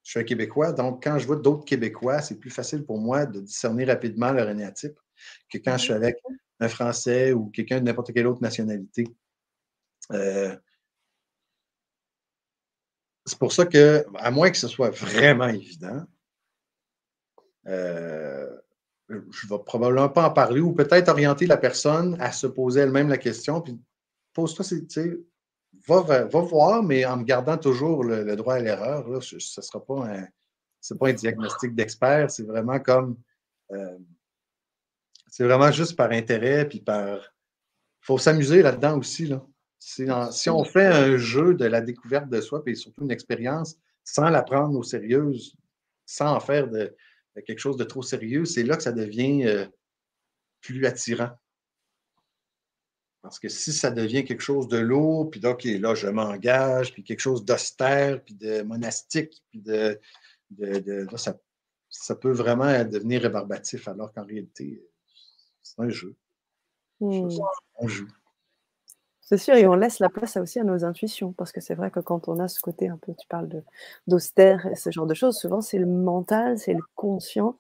je suis un Québécois, donc quand je vois d'autres Québécois, c'est plus facile pour moi de discerner rapidement leur énéatype que quand je suis avec un Français ou quelqu'un de n'importe quelle autre nationalité. Euh, c'est pour ça que, à moins que ce soit vraiment évident, je ne vais probablement pas en parler ou peut-être orienter la personne à se poser elle-même la question. Puis pose-toi, tu sais, va voir, mais en me gardant toujours le droit à l'erreur. Là, ce ne sera pas c'est pas un diagnostic d'expert, c'est vraiment comme euh, c'est vraiment juste par intérêt, puis par. Il faut s'amuser là-dedans aussi. Là. Si on fait un jeu de la découverte de soi, puis surtout une expérience, sans la prendre au sérieux, sans en faire de quelque chose de trop sérieux, c'est là que ça devient plus attirant. Parce que si ça devient quelque chose de lourd, puis OK, là, je m'engage, puis quelque chose d'austère, puis de monastique, puis là, ça peut vraiment devenir rébarbatif, alors qu'en réalité, c'est un jeu. Mmh. On joue. C'est sûr et on laisse la place aussi à nos intuitions parce que c'est vrai que quand on a ce côté un peu, tu parles d'austère et ce genre de choses, souvent c'est le mental, c'est le conscient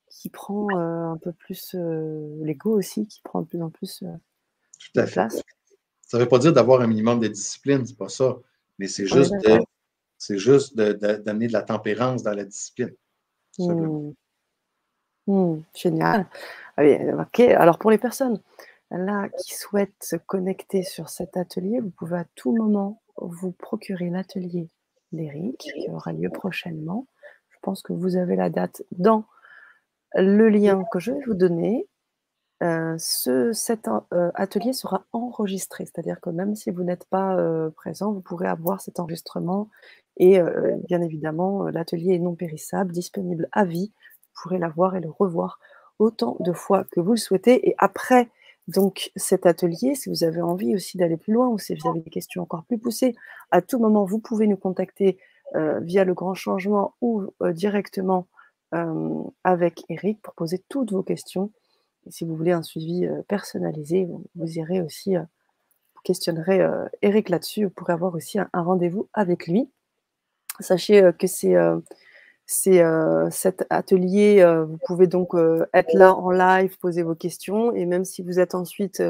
qui prend, un peu plus, l'ego aussi qui prend de plus en plus, Tout de à fait. place. Ça ne veut pas dire d'avoir un minimum de discipline, c'est pas ça. Mais On est d'accord. c'est juste d'amener de la tempérance dans la discipline, tout simplement. Mmh. Mmh. Génial. Ah oui, OK. Alors pour les personnes là qui souhaitent se connecter sur cet atelier, vous pouvez à tout moment vous procurer l'atelier d'Éric qui aura lieu prochainement. Je pense que vous avez la date dans le lien que je vais vous donner. Cet atelier sera enregistré, c'est-à-dire que même si vous n'êtes pas, présent, vous pourrez avoir cet enregistrement et bien évidemment, l'atelier est non périssable, disponible à vie. Vous pourrez l'avoir et le revoir autant de fois que vous le souhaitez et après donc cet atelier, si vous avez envie aussi d'aller plus loin ou si vous avez des questions encore plus poussées, à tout moment, vous pouvez nous contacter, via Le Grand Changement ou directement, avec Éric pour poser toutes vos questions et si vous voulez un suivi, personnalisé, vous irez aussi, vous questionnerez, Éric là-dessus. Vous pourrez avoir aussi un rendez-vous avec lui. Sachez, que cet atelier, vous pouvez donc, être là en live, poser vos questions et même si vous êtes ensuite,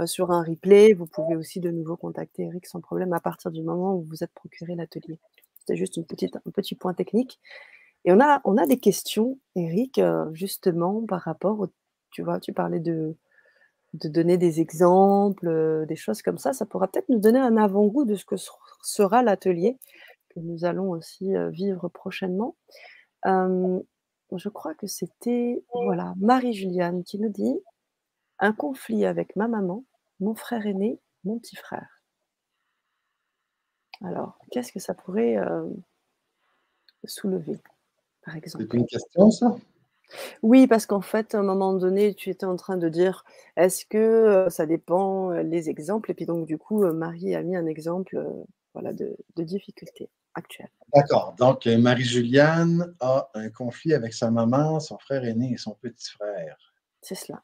sur un replay, vous pouvez aussi de nouveau contacter Éric sans problème à partir du moment où vous vous êtes procuré l'atelier. C'était juste un petit point technique et on a des questions, Éric, justement par rapport au tu vois, tu parlais de donner des exemples, des choses comme ça pourra peut-être nous donner un avant-goût de ce que sera l'atelier que nous allons aussi, vivre prochainement. Hem, je crois que c'était, voilà, Marie-Juliane qui nous dit: «Un conflit avec ma maman, mon frère aîné, mon petit frère». Alors, qu'est-ce que ça pourrait, soulever, par C'est exemple? une question, ça? Oui, parce qu'en fait, à un moment donné, tu étais en train de dire: «Est-ce que, ça dépend, les exemples?» et puis donc du coup, Marie a mis un exemple, voilà de difficulté actuelle. D'accord. Donc, Marie-Juliane a un conflit avec sa maman, son frère aîné et son petit frère. C'est cela.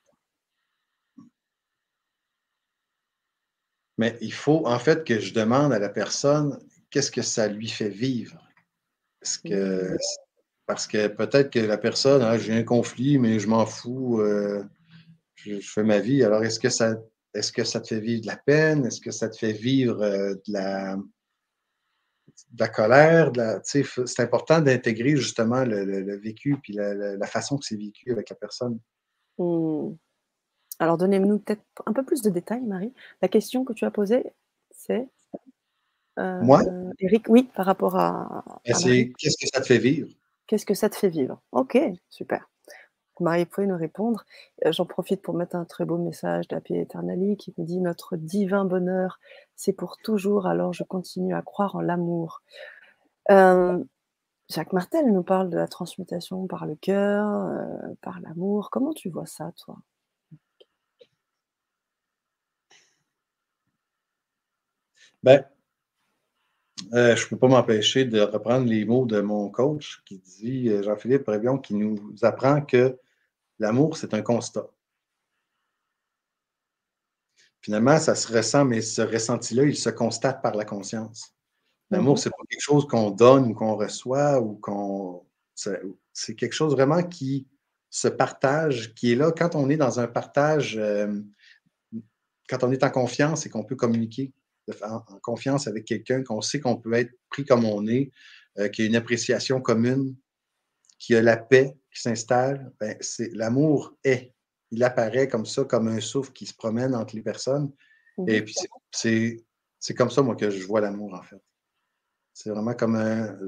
Mais il faut, en fait, que je demande à la personne qu'est-ce que ça lui fait vivre. Est-ce que, Mmh. parce que peut-être que la personne, ah, j'ai un conflit, mais je m'en fous, je fais ma vie. Alors, est-ce que ça te fait vivre de la peine? Est-ce que ça te fait vivre de la. de la colère, c'est important d'intégrer justement le vécu puis la façon que c'est vécu avec la personne. Mmh. Alors donnez-nous peut-être un peu plus de détails, Marie. La question que tu as posée, c'est, Moi, Éric, oui, par rapport ben, à Marie. c'est qu'est-ce que ça te fait vivre? Qu'est-ce que ça te fait vivre? OK, super. Marie, vous pouvez nous répondre. J'en profite pour mettre un très beau message d'Happy Eternally qui me dit: «Notre divin bonheur, c'est pour toujours, alors je continue à croire en l'amour». Hem, Jacques Martel nous parle de la transmutation par le cœur, par l'amour. Comment tu vois ça, toi? Ben, je peux pas m'empêcher de reprendre les mots de mon coach qui dit, Jean-Philippe Révillon, qui nous apprend que l'amour, c'est un constat. Finalement, ça se ressent, mais ce ressenti-là, il se constate par la conscience. L'amour, Mmh. c'est pas quelque chose qu'on donne ou qu'on reçoit ou qu'on. C'est quelque chose vraiment qui se partage, qui est là quand on est dans un partage, quand on est en confiance et qu'on peut communiquer en confiance avec quelqu'un, qu'on sait qu'on peut être pris comme on est, qu'il y a une appréciation commune, qu'il y a la paix qui s'installe, ben, l'amour est. Il apparaît comme ça, comme un souffle qui se promène entre les personnes. Mmh. Et puis, c'est comme ça, moi, que je vois l'amour, en fait. C'est vraiment comme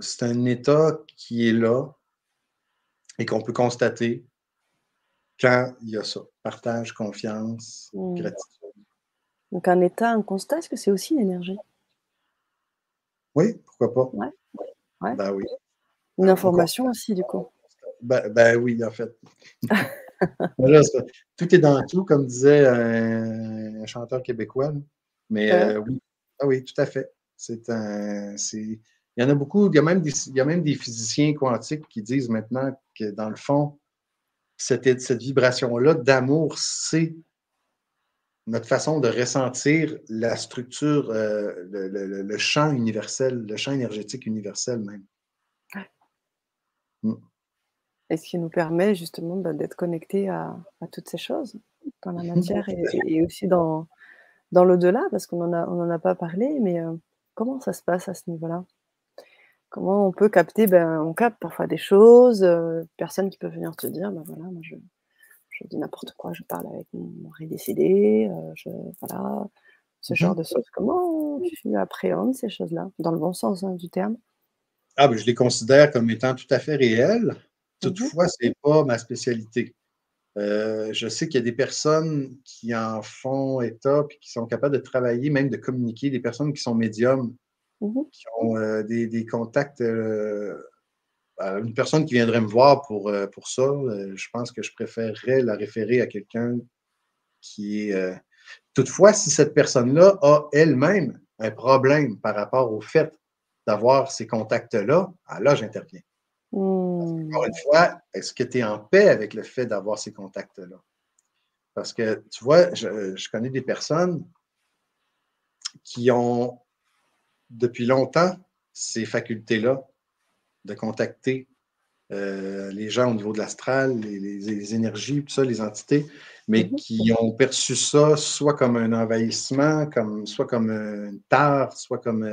c'est un état qui est là et qu'on peut constater quand il y a ça. Partage, confiance, Mmh. gratitude. Donc un état, un constat, est-ce que c'est aussi une énergie? Oui, pourquoi pas? Ouais, ouais. Ben oui. Une On information constate. aussi, du coup? Ben oui, en fait. Mais là, tout est dans tout, comme disait un chanteur québécois. Là. Mais Ouais. oui, ah oui, tout à fait. Il y en a beaucoup, il y a même des physiciens quantiques qui disent maintenant que dans le fond, cette vibration-là d'amour, c'est notre façon de ressentir la structure, le champ universel, le champ énergétique universel même. Mm. Et ce qui nous permet justement, bah, d'être connectés à toutes ces choses, dans la matière et aussi dans l'au-delà, parce qu'on en a pas parlé, mais comment ça se passe à ce niveau-là? Comment on peut capter? Ben, on capte parfois des choses, personnes qui peuvent venir te dire: «Bah, voilà, moi je dis n'importe quoi, je parle avec mon mari décédé, je voilà», ce genre Mhm. de choses. Comment tu appréhendes ces choses-là? Dans le bon sens, hein, du terme. Ah, ben, je les considère comme étant tout à fait réels. Mmh. Toutefois, ce n'est pas ma spécialité. Je sais qu'il y a des personnes qui en font état puis qui sont capables de travailler, même de communiquer, des personnes qui sont médiums, Mmh. qui ont des contacts. Une personne qui viendrait me voir pour ça, je pense que je préférerais la référer à quelqu'un qui est. Toutefois, si cette personne-là a elle-même un problème par rapport au fait d'avoir ces contacts-là, là, j'interviens. Encore Mmh. une fois, est-ce que tu es en paix avec le fait d'avoir ces contacts-là? Parce que, tu vois, je connais des personnes qui ont, depuis longtemps, ces facultés-là de contacter les gens au niveau de l'astral, les énergies, tout ça, les entités, mais Mmh. qui ont perçu ça soit comme un envahissement, soit comme une tare, soit comme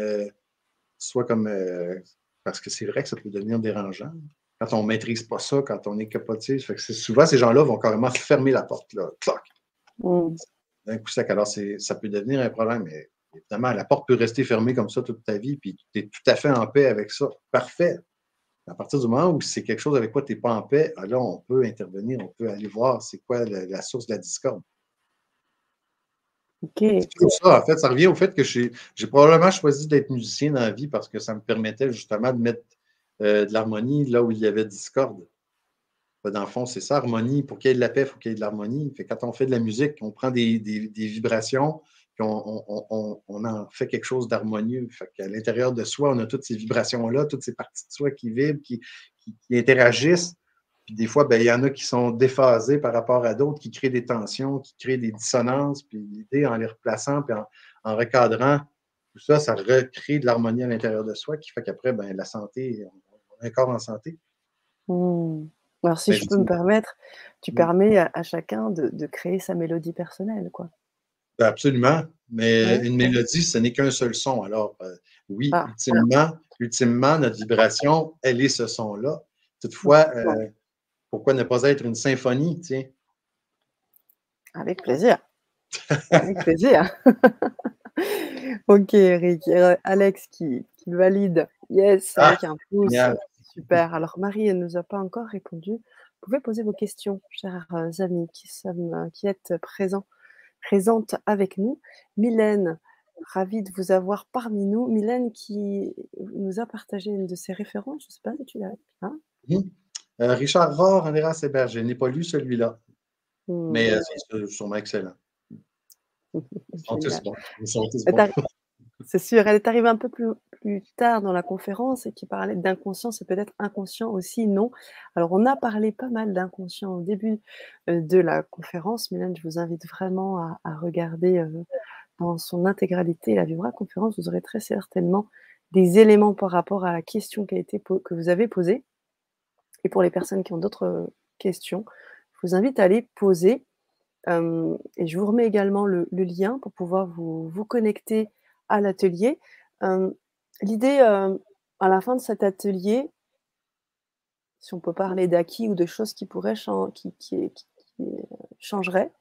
parce que c'est vrai que ça peut devenir dérangeant. Quand on ne maîtrise pas ça, quand on est capoté, fait que souvent ces gens-là vont carrément fermer la porte, là, clac, Mmh. d'un coup sec. Alors, ça peut devenir un problème. Mais évidemment, la porte peut rester fermée comme ça toute ta vie, puis tu es tout à fait en paix avec ça. Parfait. À partir du moment où c'est quelque chose avec quoi tu n'es pas en paix, là, on peut intervenir, on peut aller voir c'est quoi la source de la discorde. OK. C'est tout ça, en fait, ça revient au fait que j'ai probablement choisi d'être musicien dans la vie parce que ça me permettait justement de mettre de l'harmonie là où il y avait discorde. Dans le fond, c'est ça, harmonie. Pour qu'il y ait de la paix, il faut qu'il y ait de l'harmonie. Quand on fait de la musique, on prend des vibrations, puis on en fait quelque chose d'harmonieux. À l'intérieur de soi, on a toutes ces vibrations-là, toutes ces parties de soi qui vibrent, qui interagissent. Puis des fois, ben, il y en a qui sont déphasés par rapport à d'autres, qui créent des tensions, qui créent des dissonances. Puis l'idée, en les replaçant, puis en recadrant, tout ça, ça recrée de l'harmonie à l'intérieur de soi, qui fait qu'après, ben, la santé, on a un corps en santé. Mmh. Alors si Ben, je peux me permettre, tu oui. permets à chacun de créer sa mélodie personnelle, quoi. Ben, absolument. Mais Oui. une mélodie, ce n'est qu'un seul son. Alors, oui, Ah, ultimement, notre vibration, elle est ce son-là. Toutefois, pourquoi ne pas être une symphonie, tiens? avec plaisir, avec plaisir. OK, Eric, Alex qui valide. Yes, Ah, avec un pouce. génial. Super. Alors Marie, elle nous a pas encore répondu. Vous pouvez poser vos questions, chers, amis qui êtes présentes avec nous. Mylène, ravie de vous avoir parmi nous. Mylène qui nous a partagé une de ses références, je ne sais pas si tu l'as hein? Mhm. Richard Rohr, Andreas Hébert, je n'ai pas lu celui-là, Mmh. mais c'est sûrement excellent. Ils sont tous Génial. bons. Ils sont tous Elle bons. t'a C'est sûr, elle est arrivée un peu plus tard dans la conférence et qui parlait d'inconscient, c'est peut-être inconscient aussi, non? Alors on a parlé pas mal d'inconscient au début, de la conférence. Mylène, je vous invite vraiment à regarder, dans son intégralité la Vivra conférence. Vous aurez très certainement des éléments par rapport à la question qui a été que vous avez posée et pour les personnes qui ont d'autres, questions, je vous invite à les poser. Et je vous remets également le lien pour pouvoir vous connecter à l'atelier. Hem, L'idée, à la fin de cet atelier, si on peut parler d'acquis ou de choses qui pourraient changeraient,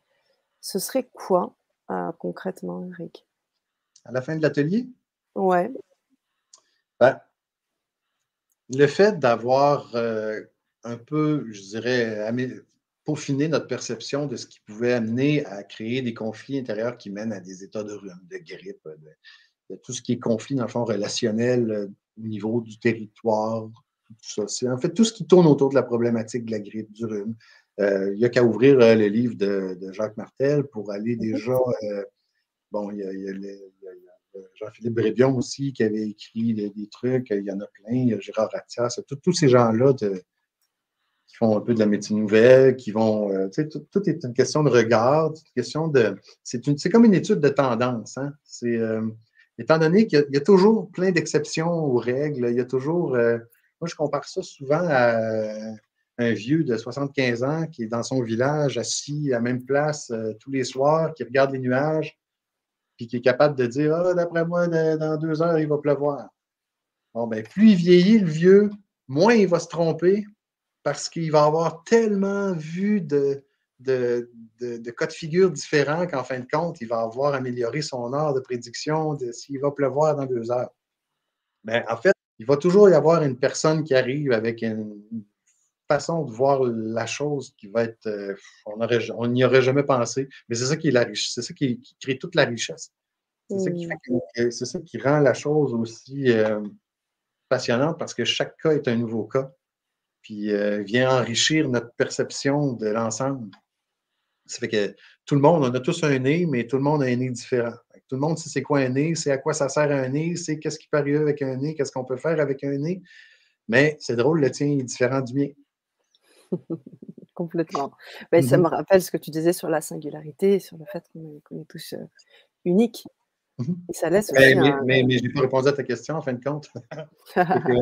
ce serait quoi, concrètement, Eric? À la fin de l'atelier, Ouais. ben, le fait d'avoir un peu, je dirais, peaufiné notre perception de ce qui pouvait amener à créer des conflits intérieurs qui mènent à des états de rhume, de grippe, de tout ce qui est conflit, dans le fond, relationnel au niveau du territoire, tout ça. C'est en fait tout ce qui tourne autour de la problématique de la grippe, du rhume. Il n'y a qu'à ouvrir le livre de Jacques Martel pour aller Mmh. déjà. Bon, il y a Jean-Philippe Brébion aussi qui avait écrit des trucs. Il y en a plein. Il y a Gérard Attias. Tous ces gens-là qui font un peu de la médecine nouvelle, qui vont. Tu sais, tout est une question de regard, une question de. C'est comme une étude de tendance. Hein? Étant donné qu'il y a toujours plein d'exceptions aux règles, il y a toujours. Moi, je compare ça souvent à un vieux de 75 ans qui est dans son village, assis à la même place tous les soirs, qui regarde les nuages, puis qui est capable de dire ah, d'après moi, dans 2 heures, il va pleuvoir. Bon, ben, plus il vieillit, le vieux, moins il va se tromper parce qu'il va avoir tellement vu de cas de figure différents qu'en fin de compte, il va avoir amélioré son art de prédiction de s'il va pleuvoir dans 2 heures. Mais en fait, il va toujours y avoir une personne qui arrive avec une façon de voir la chose qui va être. On n'y aurait jamais pensé. Mais c'est ça qui est la richesse. C'est ça qui crée toute la richesse. C'est ça qui Mmh. fait c'est ça qui rend la chose aussi passionnante parce que chaque cas est un nouveau cas. Puis vient enrichir notre perception de l'ensemble. Ça fait que tout le monde, on a tous un nez, mais tout le monde a un nez différent. Tout le monde sait c'est quoi un nez, c'est à quoi ça sert un nez, c'est qu'est-ce qui peut arriver avec un nez, qu'est-ce qu'on peut faire avec un nez. Mais c'est drôle, le tien est différent du mien. Complètement. Beh, ça Mhm, me rappelle ce que tu disais sur la singularité, sur le fait qu'on est tous, uniques mhm. et ça laisse Mais, aussi mais, un mais, mais je n'ai pas répondu à ta question en fin de compte. C'est que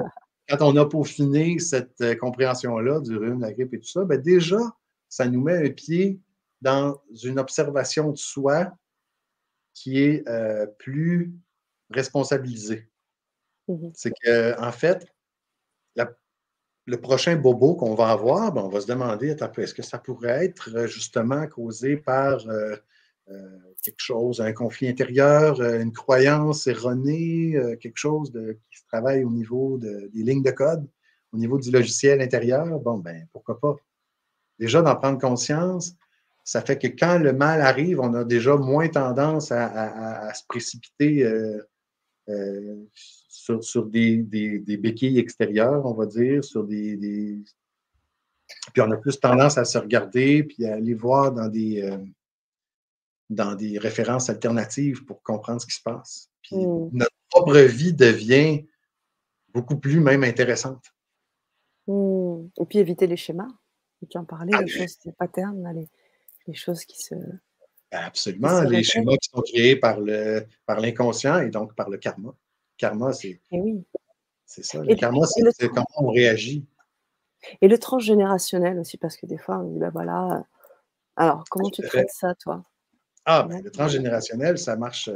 quand on a peaufiné cette compréhension-là du rhume, la grippe et tout ça, ben déjà, ça nous met un pied dans une observation de soi qui est plus responsabilisée. Mmh. C'est que, en fait, la- le prochain bobo qu'on va avoir, ben, on va se demander, attends un peu, est-ce que ça pourrait être justement causé par quelque chose, un conflit intérieur, une croyance erronée, quelque chose qui se travaille au niveau des lignes de code, au niveau du logiciel intérieur? Bon, ben, pourquoi pas? Déjà, d'en prendre conscience, ça fait que quand le mal arrive, on a déjà moins tendance à se précipiter sur des béquilles extérieures, on va dire, puis on a plus tendance à se regarder puis à aller voir dans des références alternatives pour comprendre ce qui se passe. Puis Mmh. notre propre vie devient beaucoup plus même intéressante. Mmh. Et puis éviter les schémas. Et tu en parlais, les choses, les patterns, là, les choses qui Absolument. se Les répètent. schémas qui sont créés par l'inconscient et donc par le karma. Karma, Et oui. c'est ça. Le Et karma, et le c'est comment on réagit. et le transgénérationnel aussi, parce que des fois, on dit: «Bah, voilà, alors comment tu Tout à fait. traites ça toi?» Ah, ben, le D'accord. transgénérationnel, ça marche,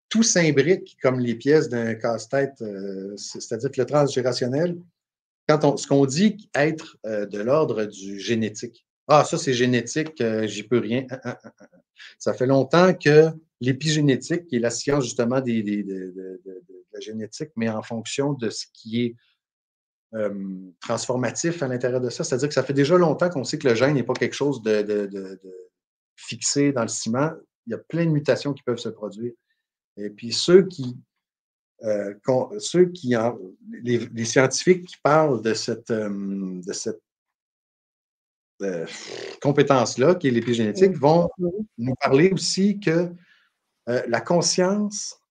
tout s'imbrique comme les pièces d'un casse-tête. C'est-à-dire que le transgénérationnel, ce qu'on dit être de l'ordre du génétique. Ah, ça, c'est génétique, j'y peux rien. Ça fait longtemps que l'épigénétique, qui est la science justement de la génétique, mais en fonction de ce qui est transformatif à l'intérieur de ça. C'est-à-dire que ça fait déjà longtemps qu'on sait que le gène n'est pas quelque chose de fixé dans le ciment. Il y a plein de mutations qui peuvent se produire. Et puis les scientifiques qui parlent de cette compétence-là, qui est l'épigénétique, Mmh. vont Mmh. nous parler aussi que la conscience,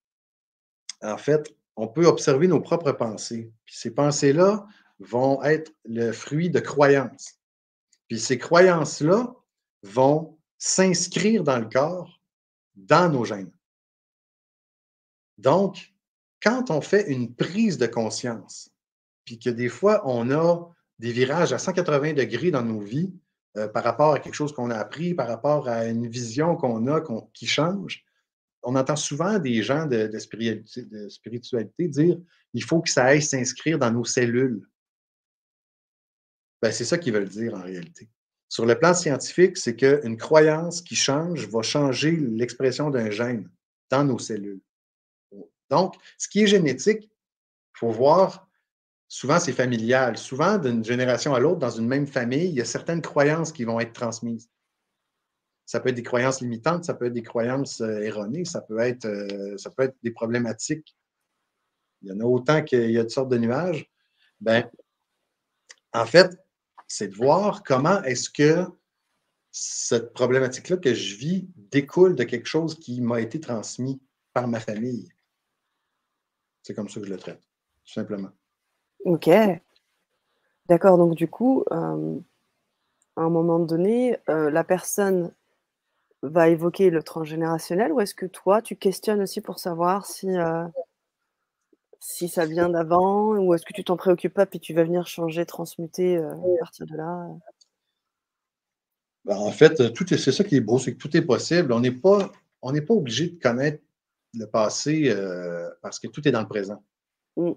en fait, on peut observer nos propres pensées. Puis ces pensées-là vont être le fruit de croyances. Puis ces croyances-là vont s'inscrire dans le corps, dans nos gènes. Donc, quand on fait une prise de conscience, puis que des fois, on a des virages à 180 degrés dans nos vies par rapport à quelque chose qu'on a appris, par rapport à une vision qu'on a qui change, on entend souvent des gens de spiritualité dire il faut que ça aille s'inscrire dans nos cellules. Ben, c'est ça qu'ils veulent dire en réalité. Sur le plan scientifique, c'est qu'une croyance qui change va changer l'expression d'un gène dans nos cellules. Donc, ce qui est génétique, il faut voir, souvent c'est familial. Souvent, d'une génération à l'autre, dans une même famille, il y a certaines croyances qui vont être transmises. Ça peut être des croyances limitantes, ça peut être des croyances erronées, ça peut être des problématiques. Il y en a autant qu'il y a toutes sortes de nuages. Ben, en fait, c'est de voir comment est-ce que cette problématique-là que je vis découle de quelque chose qui m'a été transmis par ma famille. C'est comme ça que je le traite, tout simplement. OK. D'accord, donc du coup, à un moment donné, la personne va évoquer le transgénérationnel ou est-ce que toi, tu questionnes aussi pour savoir si ça vient d'avant ou est-ce que tu t'en préoccupes pas puis tu vas venir changer, transmuter, à partir de là? Ben, en fait, c'est ça qui est beau, c'est que tout est possible. On n'est pas obligé de connaître le passé parce que tout est dans le présent. Mmh.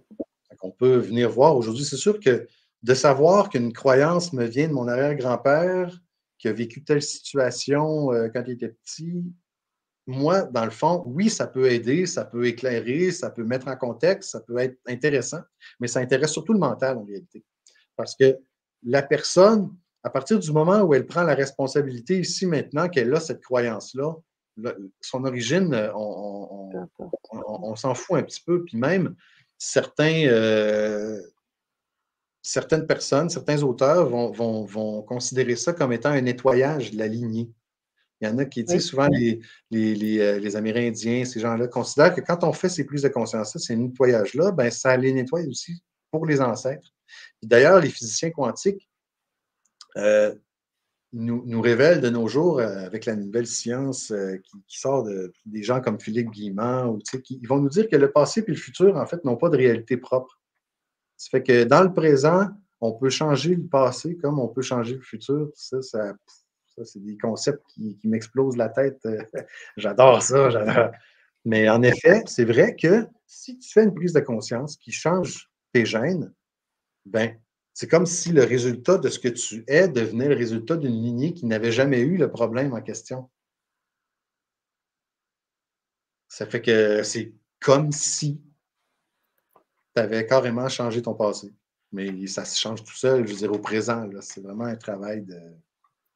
On peut venir voir aujourd'hui. C'est sûr que de savoir qu'une croyance me vient de mon arrière-grand-père qui a vécu telle situation quand il était petit, moi, dans le fond, oui, ça peut aider, ça peut éclairer, ça peut mettre en contexte, ça peut être intéressant, mais ça intéresse surtout le mental en réalité. Parce que la personne, à partir du moment où elle prend la responsabilité ici maintenant qu'elle a cette croyance-là, son origine, Peu importe. on s'en fout un petit peu. Puis même, certains, certaines personnes, certains auteurs vont considérer ça comme étant un nettoyage de la lignée. Il y en a qui, tu sais, Oui. souvent les Amérindiens, ces gens-là, considèrent que quand on fait ces prises de conscience-là, ces nettoyages-là, ben, ça les nettoie aussi pour les ancêtres. D'ailleurs, les physiciens quantiques nous révèlent de nos jours, avec la nouvelle science qui sort des gens comme Philippe Guillemot, ou, tu sais, ils vont nous dire que le passé et le futur, en fait, n'ont pas de réalité propre. Ça fait que dans le présent, on peut changer le passé comme on peut changer le futur. Ça c'est des concepts qui m'explosent la tête. J'adore ça, j'adore. Mais en effet, c'est vrai que si tu fais une prise de conscience qui change tes gènes, ben, c'est comme si le résultat de ce que tu es devenait le résultat d'une lignée qui n'avait jamais eu le problème en question. Ça fait que c'est comme si tu avais carrément changé ton passé. Mais ça se change tout seul, je veux dire, au présent. Là, c'est vraiment un travail de.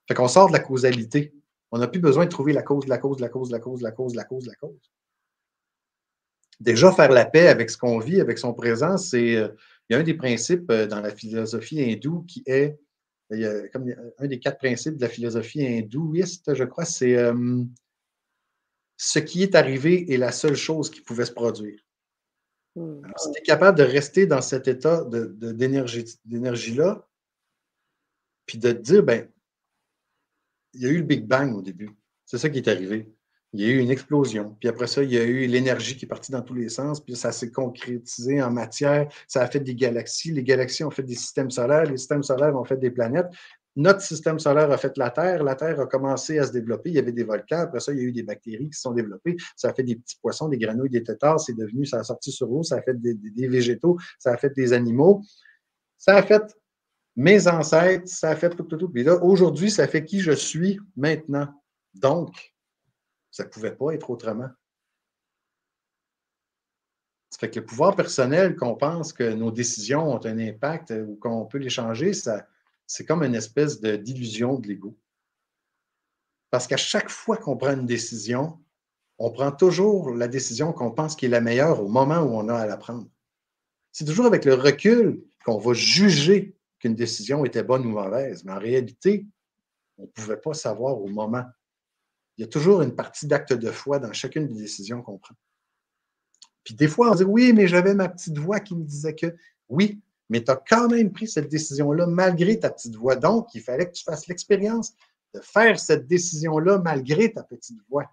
Fait qu'on sort de la causalité. On n'a plus besoin de trouver la cause, la cause, la cause, la cause, la cause, la cause, la cause. Déjà, faire la paix avec ce qu'on vit, avec son présent, il y a un des principes dans la philosophie hindoue qui est, il y a, comme un des 4 principes de la philosophie hindouiste, je crois, c'est ce qui est arrivé est la seule chose qui pouvait se produire. Mmh. Alors, si tu es capable de rester dans cet état d'énergie-là, puis de te dire, ben, il y a eu le Big Bang au début. C'est ça qui est arrivé. Il y a eu une explosion. Puis après ça, il y a eu l'énergie qui est partie dans tous les sens. Puis ça s'est concrétisé en matière. Ça a fait des galaxies. Les galaxies ont fait des systèmes solaires. Les systèmes solaires ont fait des planètes. notre système solaire a fait la Terre a commencé à se développer, il y avait des volcans, après ça, il y a eu des bactéries qui se sont développées, ça a fait des petits poissons, des grenouilles, des têtards, c'est devenu, ça a sorti sur l'eau, ça a fait des végétaux, ça a fait des animaux, ça a fait mes ancêtres, ça a fait tout. Puis là, aujourd'hui, ça fait qui je suis maintenant. Donc, ça ne pouvait pas être autrement. Ça fait que le pouvoir personnel, qu'on pense que nos décisions ont un impact ou qu'on peut les changer, c'est comme une espèce d'illusion de l'ego. Parce qu'à chaque fois qu'on prend une décision, on prend toujours la décision qu'on pense qui est la meilleure au moment où on a à la prendre. C'est toujours avec le recul qu'on va juger qu'une décision était bonne ou mauvaise. Mais en réalité, on ne pouvait pas savoir au moment. Il y a toujours une partie d'acte de foi dans chacune des décisions qu'on prend. Puis des fois, on dit oui, mais j'avais ma petite voix qui me disait que oui, mais tu as quand même pris cette décision-là malgré ta petite voix. Donc, il fallait que tu fasses l'expérience de faire cette décision-là malgré ta petite voix.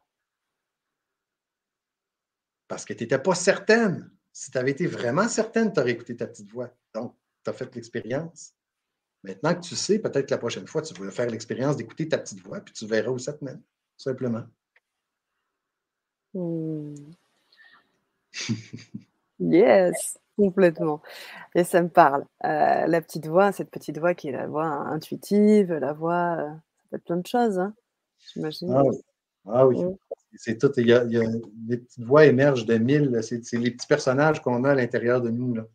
Parce que tu n'étais pas certaine. Si tu avais été vraiment certaine, tu aurais écouté ta petite voix. Donc, tu as fait l'expérience. Maintenant que tu sais, peut-être que la prochaine fois, tu vas faire l'expérience d'écouter ta petite voix, puis tu verras où ça te mène, tout simplement. Yes, complètement. Et ça me parle. La petite voix, cette petite voix qui est la voix intuitive, la voix, ça peut être plein de choses, hein, j'imagine. Ah oui. Ah oui. Mmh. C'est tout. Les petites voix émergent de mille. C'est les petits personnages qu'on a à l'intérieur de nous. Là.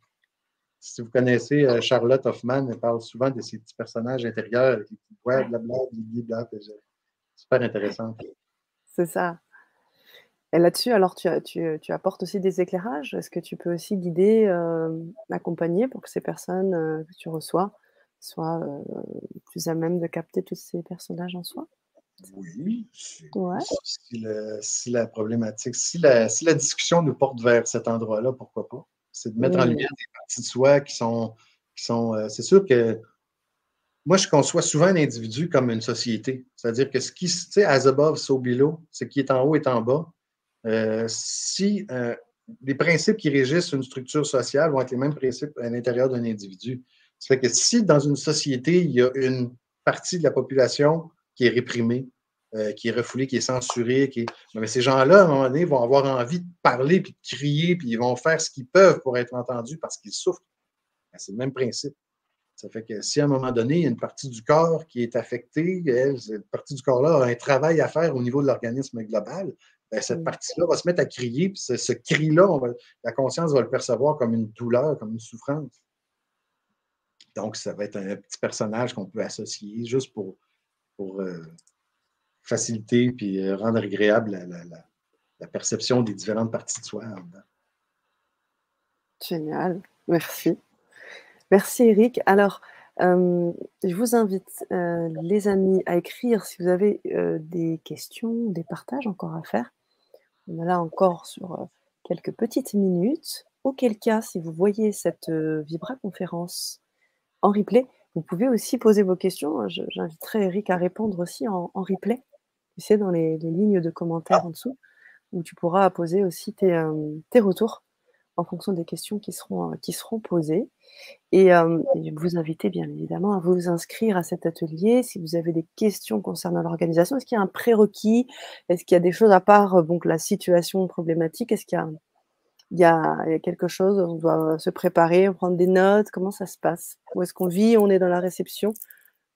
Si vous connaissez Charlotte Hoffman, elle parle souvent de ces petits personnages intérieurs avec les petites voix, Ouais, blabla, blabla. Super intéressant. c'est ça. Et là-dessus, alors tu apportes aussi des éclairages? Est-ce que tu peux aussi guider, accompagner pour que ces personnes, que tu reçois soient, plus à même de capter tous ces personnages en soi? Oui, Ouais. si la problématique, si la discussion nous porte vers cet endroit-là, pourquoi pas? C'est de mettre en Mmh. lumière des parties de soi qui sont c'est sûr que moi, je conçois souvent un individu comme une société. C'est-à-dire que tu sais, as above, so below, ce qui est en haut est en bas. Si les principes qui régissent une structure sociale vont être les mêmes principes à l'intérieur d'un individu. Ça fait que si dans une société, il y a une partie de la population qui est réprimée, qui est refoulée, qui est censurée, mais ces gens-là, à un moment donné, vont avoir envie de parler, puis de crier, puis ils vont faire ce qu'ils peuvent pour être entendus parce qu'ils souffrent. C'est le même principe. Ça fait que si à un moment donné, il y a une partie du corps qui est affectée, cette partie du corps-là a un travail à faire au niveau de l'organisme global, bien, cette Mmh. partie-là va se mettre à crier, puis ce cri-là, la conscience va le percevoir comme une douleur, comme une souffrance. Donc, ça va être un petit personnage qu'on peut associer juste pour faciliter puis rendre agréable la perception des différentes parties de soi. Génial, merci. Merci Eric. Alors, je vous invite, les amis, à écrire si vous avez, des questions, des partages encore à faire. On est là encore sur, quelques petites minutes. Auquel cas, si vous voyez cette, Vibra-conférence en replay, vous pouvez aussi poser vos questions, hein. Je j'inviterai Eric à répondre aussi en replay. Tu sais, dans les lignes de commentaires en dessous, où tu pourras poser aussi tes retours en fonction des questions qui seront posées. Et vous inviter bien évidemment à vous inscrire à cet atelier si vous avez des questions concernant l'organisation. Est-ce qu'il y a un prérequis? Est-ce qu'il y a des choses à part, donc la situation problématique? Est-ce qu'il y a il y a quelque chose? On doit se préparer, prendre des notes? Comment ça se passe? Ou est-ce qu'on vit, on est dans la réception?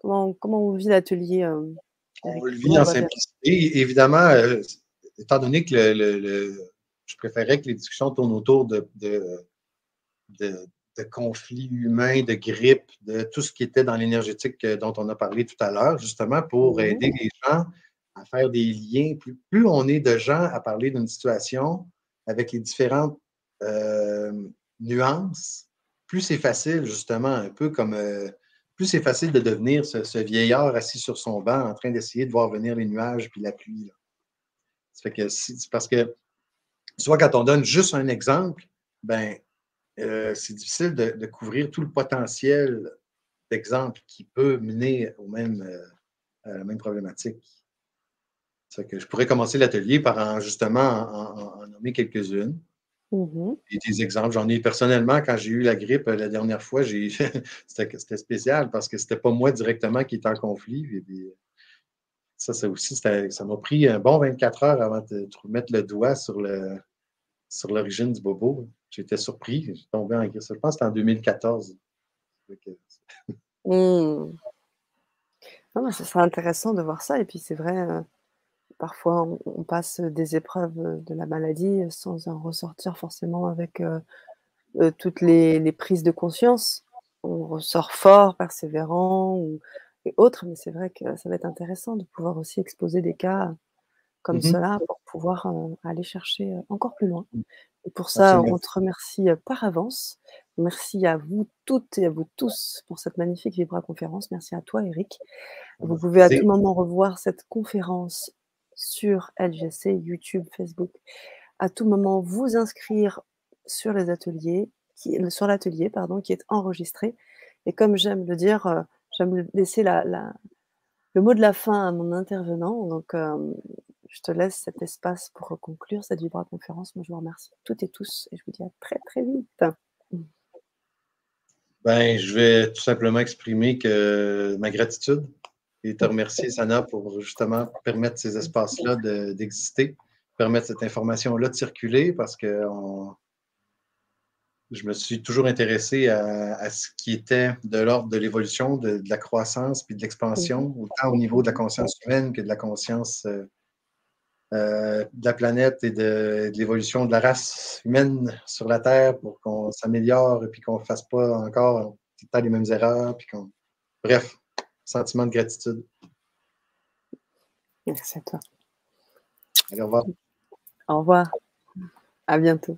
Comment on vit l'atelier, On Eric? le vit Comment on en va bien? simplicité. Évidemment, étant donné que je préférais que les discussions tournent autour de, de conflits humains, de grippe, de tout ce qui était dans l'énergétique dont on a parlé tout à l'heure, justement pour Mmh. aider les gens à faire des liens. Plus on est de gens à parler d'une situation avec les différentes euh, nuances, plus c'est facile, justement, un peu comme plus c'est facile de devenir ce vieillard assis sur son banc en train d'essayer de voir venir les nuages puis la pluie. Là. Ça fait que c'est parce que soit quand on donne juste un exemple, ben c'est difficile de couvrir tout le potentiel d'exemples qui peut mener à la même problématique. Ça fait que je pourrais commencer l'atelier par justement en nommer quelques-unes. Mmh. Et des exemples, j'en ai personnellement, quand j'ai eu la grippe la dernière fois, c'était spécial parce que c'était pas moi directement qui était en conflit. Et puis, ça aussi, ça m'a pris un bon 24 heures avant de mettre le doigt sur l'origine du bobo. J'étais surpris, j'ai tombé en grippe. Je pense que c'était en 2014. Mmh. Non, mais ce serait intéressant de voir ça et puis c'est vrai, parfois on passe des épreuves, de la maladie sans en ressortir forcément avec, toutes les prises de conscience. On ressort fort, persévérant ou et autres, mais c'est vrai que ça va être intéressant de pouvoir aussi exposer des cas comme Mhm. cela pour pouvoir, aller chercher, encore plus loin. Et pour ça, Absolument. on te remercie, par avance. Merci à vous toutes et à vous tous pour cette magnifique Vibra conférence. Merci à toi Eric. Ça Vous m'a fait pouvez à plaisir. tout moment revoir cette conférence sur LGC, YouTube, Facebook. À tout moment vous inscrire sur les ateliers sur l'atelier pardon, qui est enregistré et comme j'aime le dire, j'aime laisser le mot de la fin à mon intervenant donc je te laisse cet espace pour conclure cette Vibra conférence. Moi, je vous remercie toutes et tous et je vous dis à très, très vite. Ben, je vais tout simplement exprimer ma gratitude et te remercier, Sana, pour justement permettre ces espaces-là d'exister, permettre cette information-là de circuler parce que je me suis toujours intéressé à ce qui était de l'ordre de l'évolution, de la croissance puis de Mmh. l'expansion, autant au niveau de la conscience humaine que de la conscience de la planète et de l'évolution de la race humaine sur la Terre pour qu'on s'améliore et puis qu'on ne fasse pas encore tout le temps les mêmes erreurs. Bref, sentiment de gratitude. Merci à toi. Allez, au revoir. Au revoir, à bientôt.